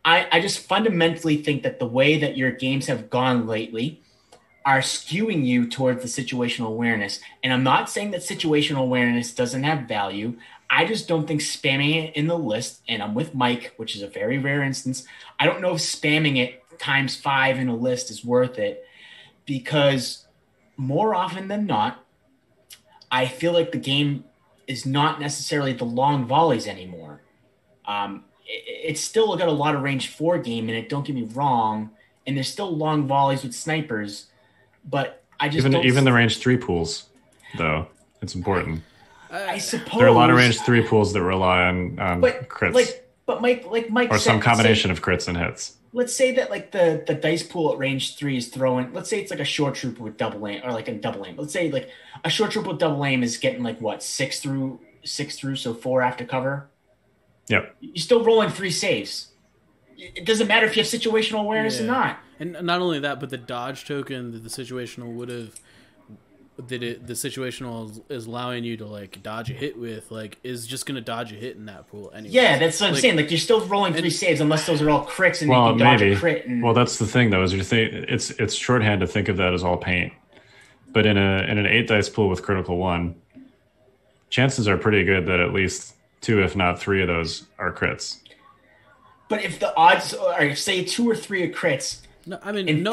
I just fundamentally think that the way that your games have gone lately are skewing you towards the situational awareness. And I'm not saying that situational awareness doesn't have value. I just don't think spamming it in the list, and I'm with Mike, which is a very rare instance. I don't know if spamming it times 5 in a list is worth it, because more often than not, I feel like the game is not necessarily the long volleys anymore. It's still got a lot of range 4 game in it, don't get me wrong, and there's still long volleys with snipers, but I just even the range 3 pools, though, it's important. I suppose there are a lot of range 3 pools that rely on crits. But Mike or some combination of crits and hits. let's say that like the dice pool at range 3 is throwing, let's say it's like a short trooper with double aim, or like a double aim. Let's say like a short trooper with double aim is getting like what, 6 through, so 4 after cover. Yep. You're still rolling 3 saves. It doesn't matter if you have situational awareness or not. And not only that, but the dodge token that the situational would have, the situational is allowing you to like dodge a hit with, like, is just going to dodge a hit in that pool anyway. Yeah, that's what I'm saying. Like, you're still rolling 3 saves unless those are all crits and you can dodge a crit. Well, that's the thing though, is it's shorthand to think of that as all paint. But in an 8 dice pool with critical 1, chances are pretty good that at least 2, if not 3 of those are crits. But if the odds are, say, 2 or 3 are crits, no, I mean, and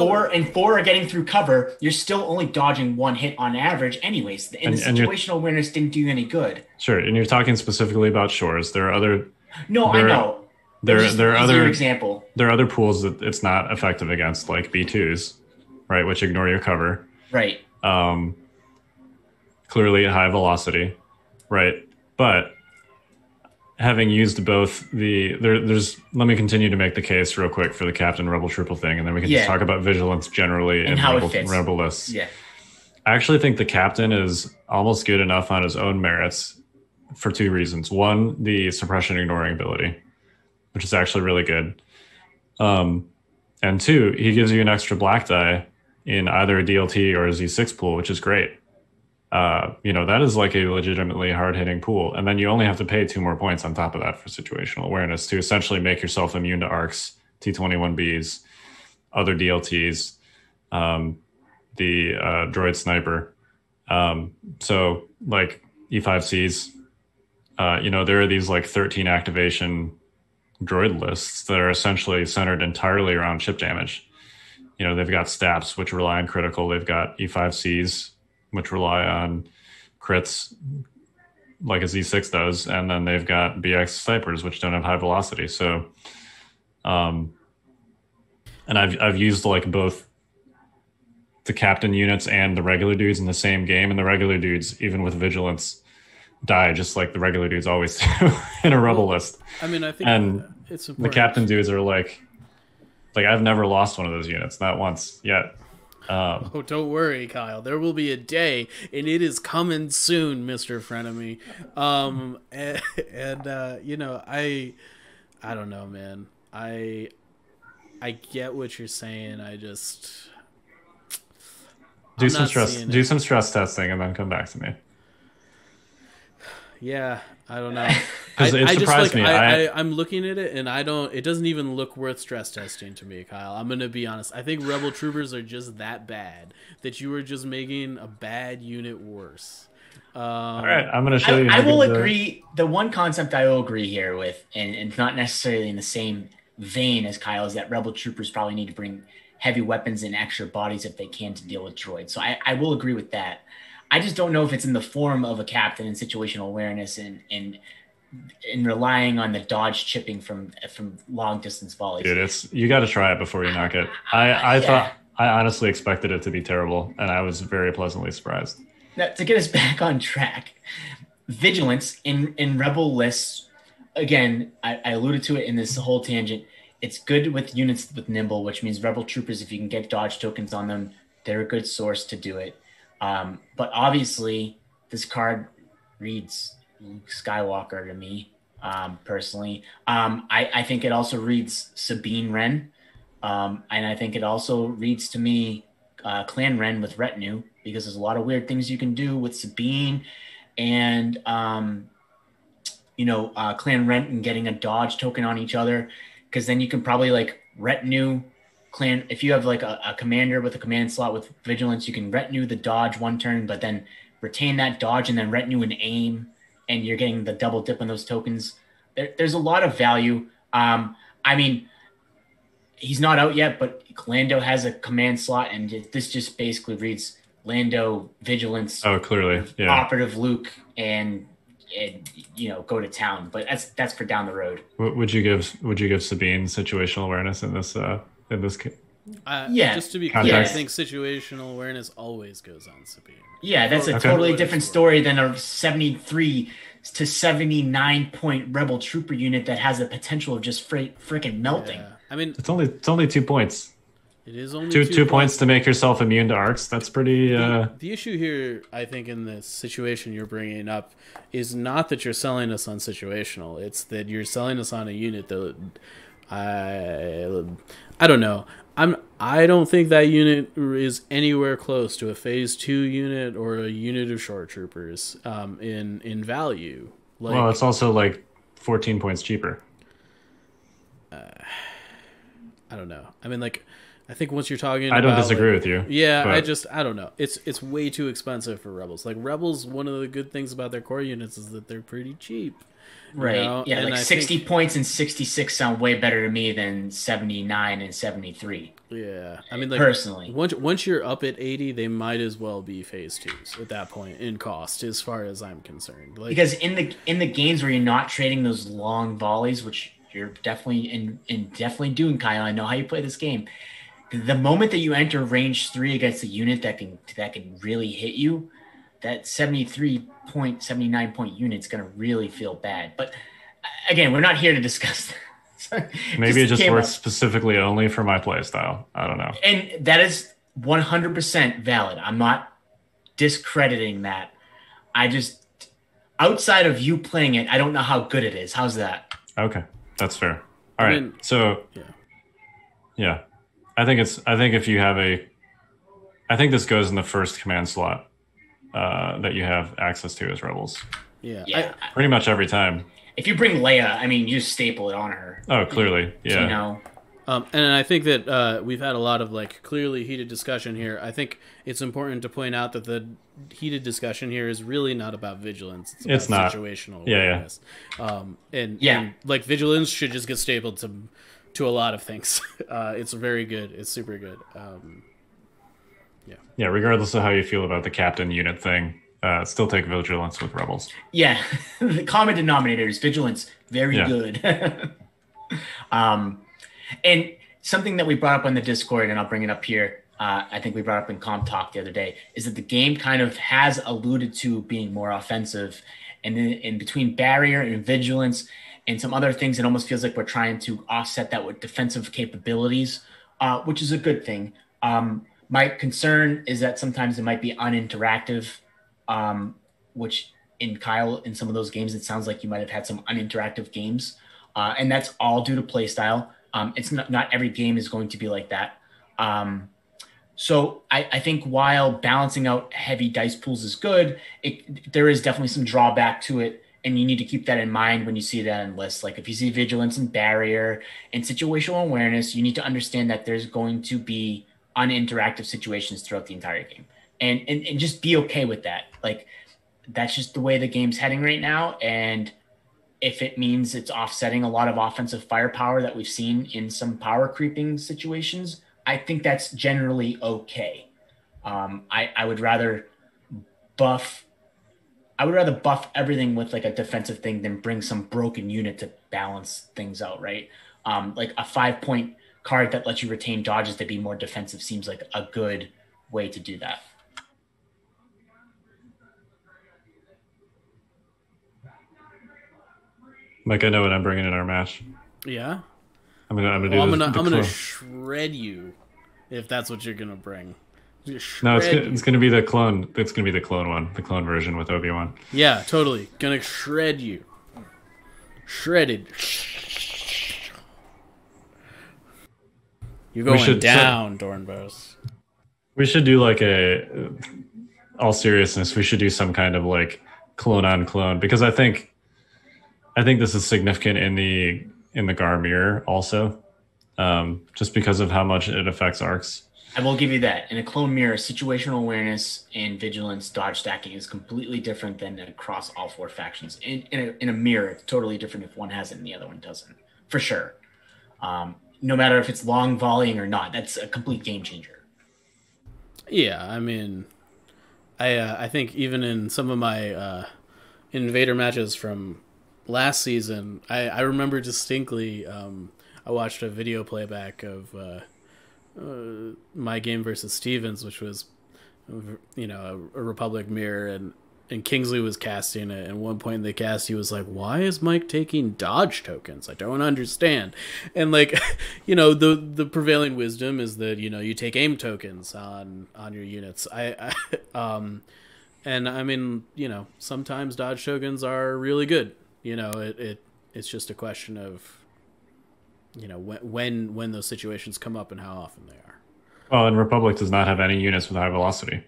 four are getting through cover, you're still only dodging 1 hit on average anyways. And the situational awareness didn't do you any good. Sure, and you're talking specifically about shores. There are other... No, I know. There are other example. There are other pools that it's not effective against, like B2s, right, which ignore your cover. Right. Clearly at high velocity, right? But having used both there's let me continue to make the case real quick for the Captain Rebel Triple thing, and then we can just talk about Vigilance generally and how it fits. Rebel lists. Yeah. I actually think the Captain is almost good enough on his own merits for 2 reasons. One, the suppression ignoring ability, which is actually really good. And 2, he gives you an extra black die in either a DLT or a Z6 pool, which is great. That is like a legitimately hard-hitting pool. And then you only have to pay 2 more points on top of that for situational awareness to essentially make yourself immune to ARCs, T-21Bs, other DLTs, the droid sniper. So like E5Cs, there are these like 13 activation droid lists that are essentially centered entirely around chip damage. They've got STAPs, which rely on critical. They've got E5Cs, which rely on crits like a Z6 does. And then they've got BX snipers, which don't have high velocity. So, and I've used like both the Captain units and the regular dudes in the same game. And the regular dudes, even with Vigilance, die just like the regular dudes always do in a Rebel list. I mean, I think it's important. The Captain dudes are like I've never lost one of those units, not once yet. Oh, don't worry, Kyle. There will be a day, and it is coming soon, Mr. Frenemy. I don't know, man. I get what you're saying. I just do some stress testing, and then come back to me. Yeah, I don't know. It surprised me. I'm looking at it, and it doesn't even look worth stress testing to me, Kyle. I'm going to be honest. I think Rebel Troopers are just that bad that you are just making a bad unit worse. All right, I'm going to show you. I will agree. The one concept I will agree here with, and it's not necessarily in the same vein as Kyle, is that Rebel Troopers probably need to bring heavy weapons and extra bodies if they can to deal with droids. So I will agree with that. I just don't know if it's in the form of a Captain and situational awareness and relying on the dodge chipping from long distance volleys. Dude, you got to try it before you knock it. I honestly expected it to be terrible, and I was very pleasantly surprised. Now, to get us back on track, Vigilance in Rebel lists, again, I alluded to it in this whole tangent. It's good with units with Nimble, which means Rebel Troopers, if you can get dodge tokens on them, they're a good source to do it. But obviously, this card reads Luke Skywalker to me, personally. I think it also reads Sabine Wren, and I think it also reads to me Clan Wren with Retinue, because there's a lot of weird things you can do with Sabine and Clan Wren and getting a dodge token on each other, because then you can probably like Retinue Clan. If you have like a commander with a command slot with Vigilance, you can Retinue the dodge 1 turn, but then retain that dodge and then Retinue and aim, and you're getting the double dip on those tokens. There's a lot of value. I mean, he's not out yet, but Lando has a command slot, and this just basically reads Lando, Vigilance, clearly, yeah, Operative Luke, and go to town. But that's for down the road. Would you give Sabine situational awareness in this case? Yeah, just to be clear, I think situational awareness always goes on Sabine. Yeah, that's a totally different story than a 73 to 79 point Rebel Trooper unit that has the potential of just freaking melting. I mean, It's only 2 points. it is only Two points to make yourself immune to arcs. That's pretty. The issue here, I think, in this situation you're bringing up, is not that you're selling us on situational. It's that you're selling us on a unit that I don't know. I don't think that unit is anywhere close to a phase 2 unit or a unit of short troopers in value. Like, well, it's also like 14 points cheaper. I don't know. I mean, like, I think once you're talking, I don't about, disagree like, with you. Yeah, but I don't know. It's way too expensive for Rebels. Like Rebels, one of the good things about their core units is that they're pretty cheap. Right. Know? Yeah, and like I 60 think, points and 66 sound way better to me than 79 and 73. Yeah, I mean, like, personally, once you're up at 80, they might as well be phase 2s at that point in cost, as far as I'm concerned. Like, because in the games where you're not trading those long volleys, which you're definitely definitely doing, Kyle. I know how you play this game. The moment that you enter range 3 against a unit that can really hit you, that 79 point unit's going to really feel bad. But again, we're not here to discuss that. maybe it just works specifically only for my play style. I don't know. And that is 100% valid. I'm not discrediting that. I just, outside of you playing it, I don't know how good it is. How's that? Okay, that's fair. All right. So yeah. I think if you have I think this goes in the first command slot that you have access to as Rebels. Yeah. Pretty much every time. If you bring Leia, I mean, you staple it on her. Oh, clearly, yeah. You know. And I think that we've had a lot of like clearly heated discussion here. I think it's important to point out that the heated discussion here is really not about vigilance. It's about situational awareness. And like vigilance should just get stapled to a lot of things. It's very good. It's super good. Yeah. Regardless of how you feel about the captain unit thing, still take vigilance with Rebels. Yeah, the common denominator is vigilance. Very good. And something that we brought up on the Discord, and I'll bring it up here, I think we brought up in Comp Talk the other day, is that the game kind of has alluded to being more offensive. And then in between barrier and vigilance and some other things, it almost feels like we're trying to offset that with defensive capabilities, which is a good thing. My concern is that sometimes it might be uninteractive, which in some of those games, it sounds like you might have had some uninteractive games. And that's all due to play style. It's not every game is going to be like that. So I think while balancing out heavy dice pools is good, there is definitely some drawback to it. And you need to keep that in mind when you see that in lists. Like if you see vigilance and barrier and situational awareness, you need to understand that there's going to be uninteractive situations throughout the entire game. And just be okay with that. Like that's just the way the game's heading right now. And if it means it's offsetting a lot of offensive firepower that we've seen in some power creeping situations, I think that's generally okay. I would rather buff everything with like a defensive thing than bring some broken unit to balance things out, right? Like a 5-point card that lets you retain dodges to be more defensive seems like a good way to do that. Mike, I know what I'm bringing in our match. Yeah. I'm gonna shred you if that's what you're gonna bring. No, it's gonna be the clone. It's gonna be the clone one, the clone version with Obi-Wan. Yeah, totally. Gonna shred you. Shredded. You're going down, Dornbos. We should do like all seriousness, we should do some kind of like clone on clone, because I think this is significant in the Gar mirror also, just because of how much it affects arcs. I will give you that. In a clone mirror, situational awareness and vigilance dodge stacking is completely different than across all 4 factions. In a mirror, it's totally different if one has it and the other one doesn't, for sure. No matter if it's long volleying or not, that's a complete game changer. Yeah, I mean, I think even in some of my Invader matches from last season, I remember distinctly, I watched a video playback of my game versus Stevens, which was, a Republic mirror, and Kingsley was casting it. At one point in the cast, he was like, "Why is Mike taking dodge tokens? I don't understand." And like, the prevailing wisdom is that you take aim tokens on your units. And I mean, sometimes dodge tokens are really good. It's just a question of when those situations come up and how often they are. Well, and Republic does not have any units with high velocity.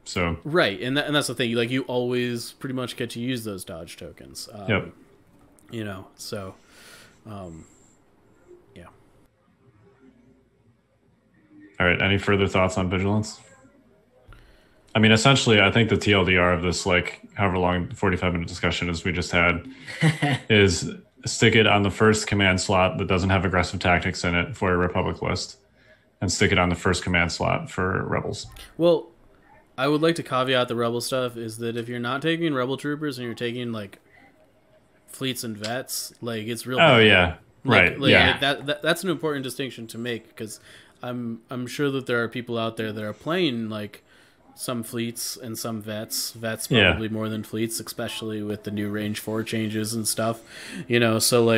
So right, and that's the thing. You always pretty much get to use those dodge tokens. Yep. Yeah. All right. Any further thoughts on Vigilance? I mean, essentially, I think the TLDR of this, however long 45-minute discussion as we just had, is stick it on the first command slot that doesn't have aggressive tactics in it for a Republic list, and stick it on the first command slot for Rebels. Well, I would like to caveat the Rebel stuff is that if you're not taking Rebel troopers and you're taking fleets and vets, it's real. Oh yeah, right. Yeah, that's an important distinction to make, because I'm sure that there are people out there that are playing some fleets and some vets probably more than fleets, especially with the new range 4 changes and stuff. So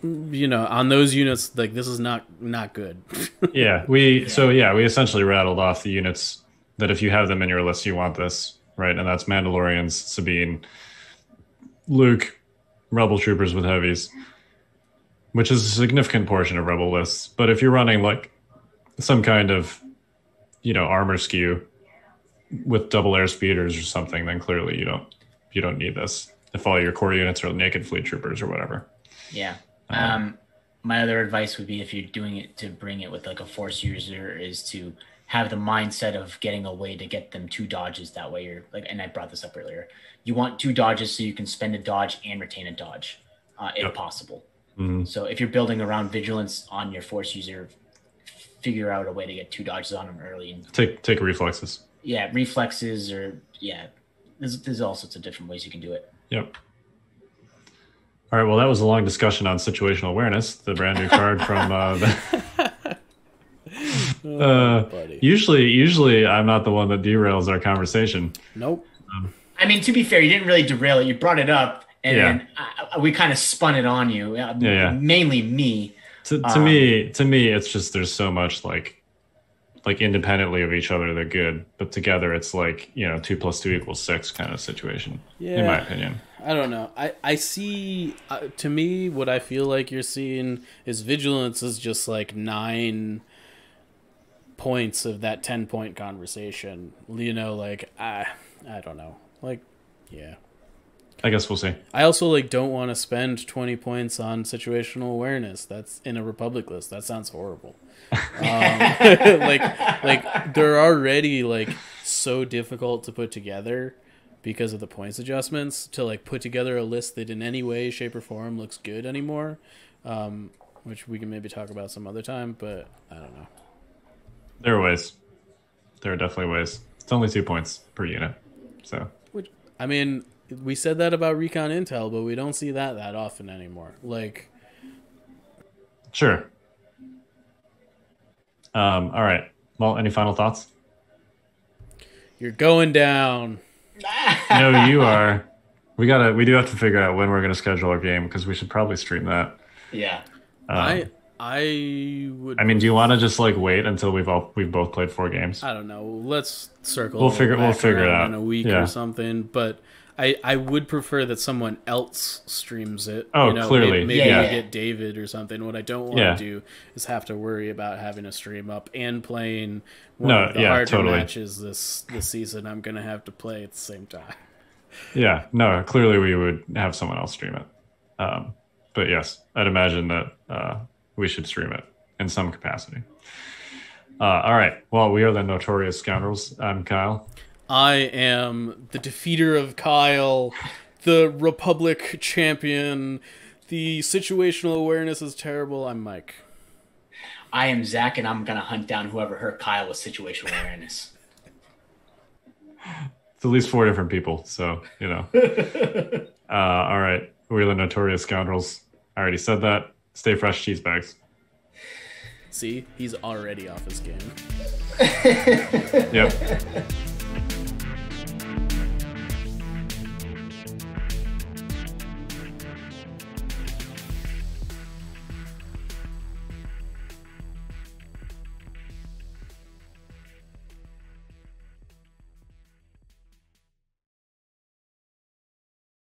on those units, this is not good. we essentially rattled off the units that if you have them in your list, you want this, right? And that's Mandalorians, Sabine, Luke, Rebel troopers with heavies, which is a significant portion of Rebel lists. But if you're running some kind of, armor skew with double air speeders or something, then clearly you don't need this. If all your core units are naked fleet troopers or whatever. Yeah. My other advice would be, if you're doing it to bring it with a force user, is to have the mindset of getting a way to get them 2 dodges. That way you're and I brought this up earlier, you want 2 dodges so you can spend a dodge and retain a dodge if possible. Mm-hmm. So if you're building around Vigilance on your force user, figure out a way to get 2 dodges on them early. And take reflexes. Yeah, reflexes, or there's all sorts of different ways you can do it. Yep. All right, well, that was a long discussion on situational awareness, the brand new card from usually I'm not the one that derails our conversation. Nope. I mean, to be fair, you didn't really derail it. You brought it up, and then we kind of spun it on you. Mainly me. To me, it's just there's so much independently of each other they're good, but together it's 2 + 2 = 6 kind of situation. In my opinion. I don't know. I see. To me, what I feel like you're seeing is Vigilance is just 9 points of that 10-point conversation. I don't know. I guess we'll see. I also don't want to spend 20 points on situational awareness. That's in a Republic list. That sounds horrible. They're already so difficult to put together because of the points adjustments, to put together a list that in any way, shape, or form looks good anymore. Which we can maybe talk about some other time, but I don't know. There are ways. There are definitely ways. It's only 2 points per unit. So, I mean, we said that about Recon Intel, but we don't see that often anymore. Sure. All right. Well, any final thoughts? You're going down. No, you are. We do have to figure out when we're going to schedule our game, because we should probably stream that. Yeah. I would. I mean, do you want to just wait until we've both played 4 games? I don't know. Let's circle. We'll figure it out in a week or something. But I would prefer that someone else streams it. Oh, clearly. Maybe get David or something. What I don't want to do is have to worry about having a stream up and playing one of the harder matches this season. I'm going to have to play at the same time. Yeah, no, clearly we would have someone else stream it. But yes, I'd imagine that we should stream it in some capacity. All right. Well, we are the Notorious Scoundrels. I'm Kyle. I am the defeater of Kyle, the Republic champion. The situational awareness is terrible. I'm Mike. I am Zach, and I'm going to hunt down whoever hurt Kyle with situational awareness. It's at least 4 different people, so, All right. We're the Notorious Scoundrels. I already said that. Stay fresh, cheese bags. See? He's already off his game. Yep.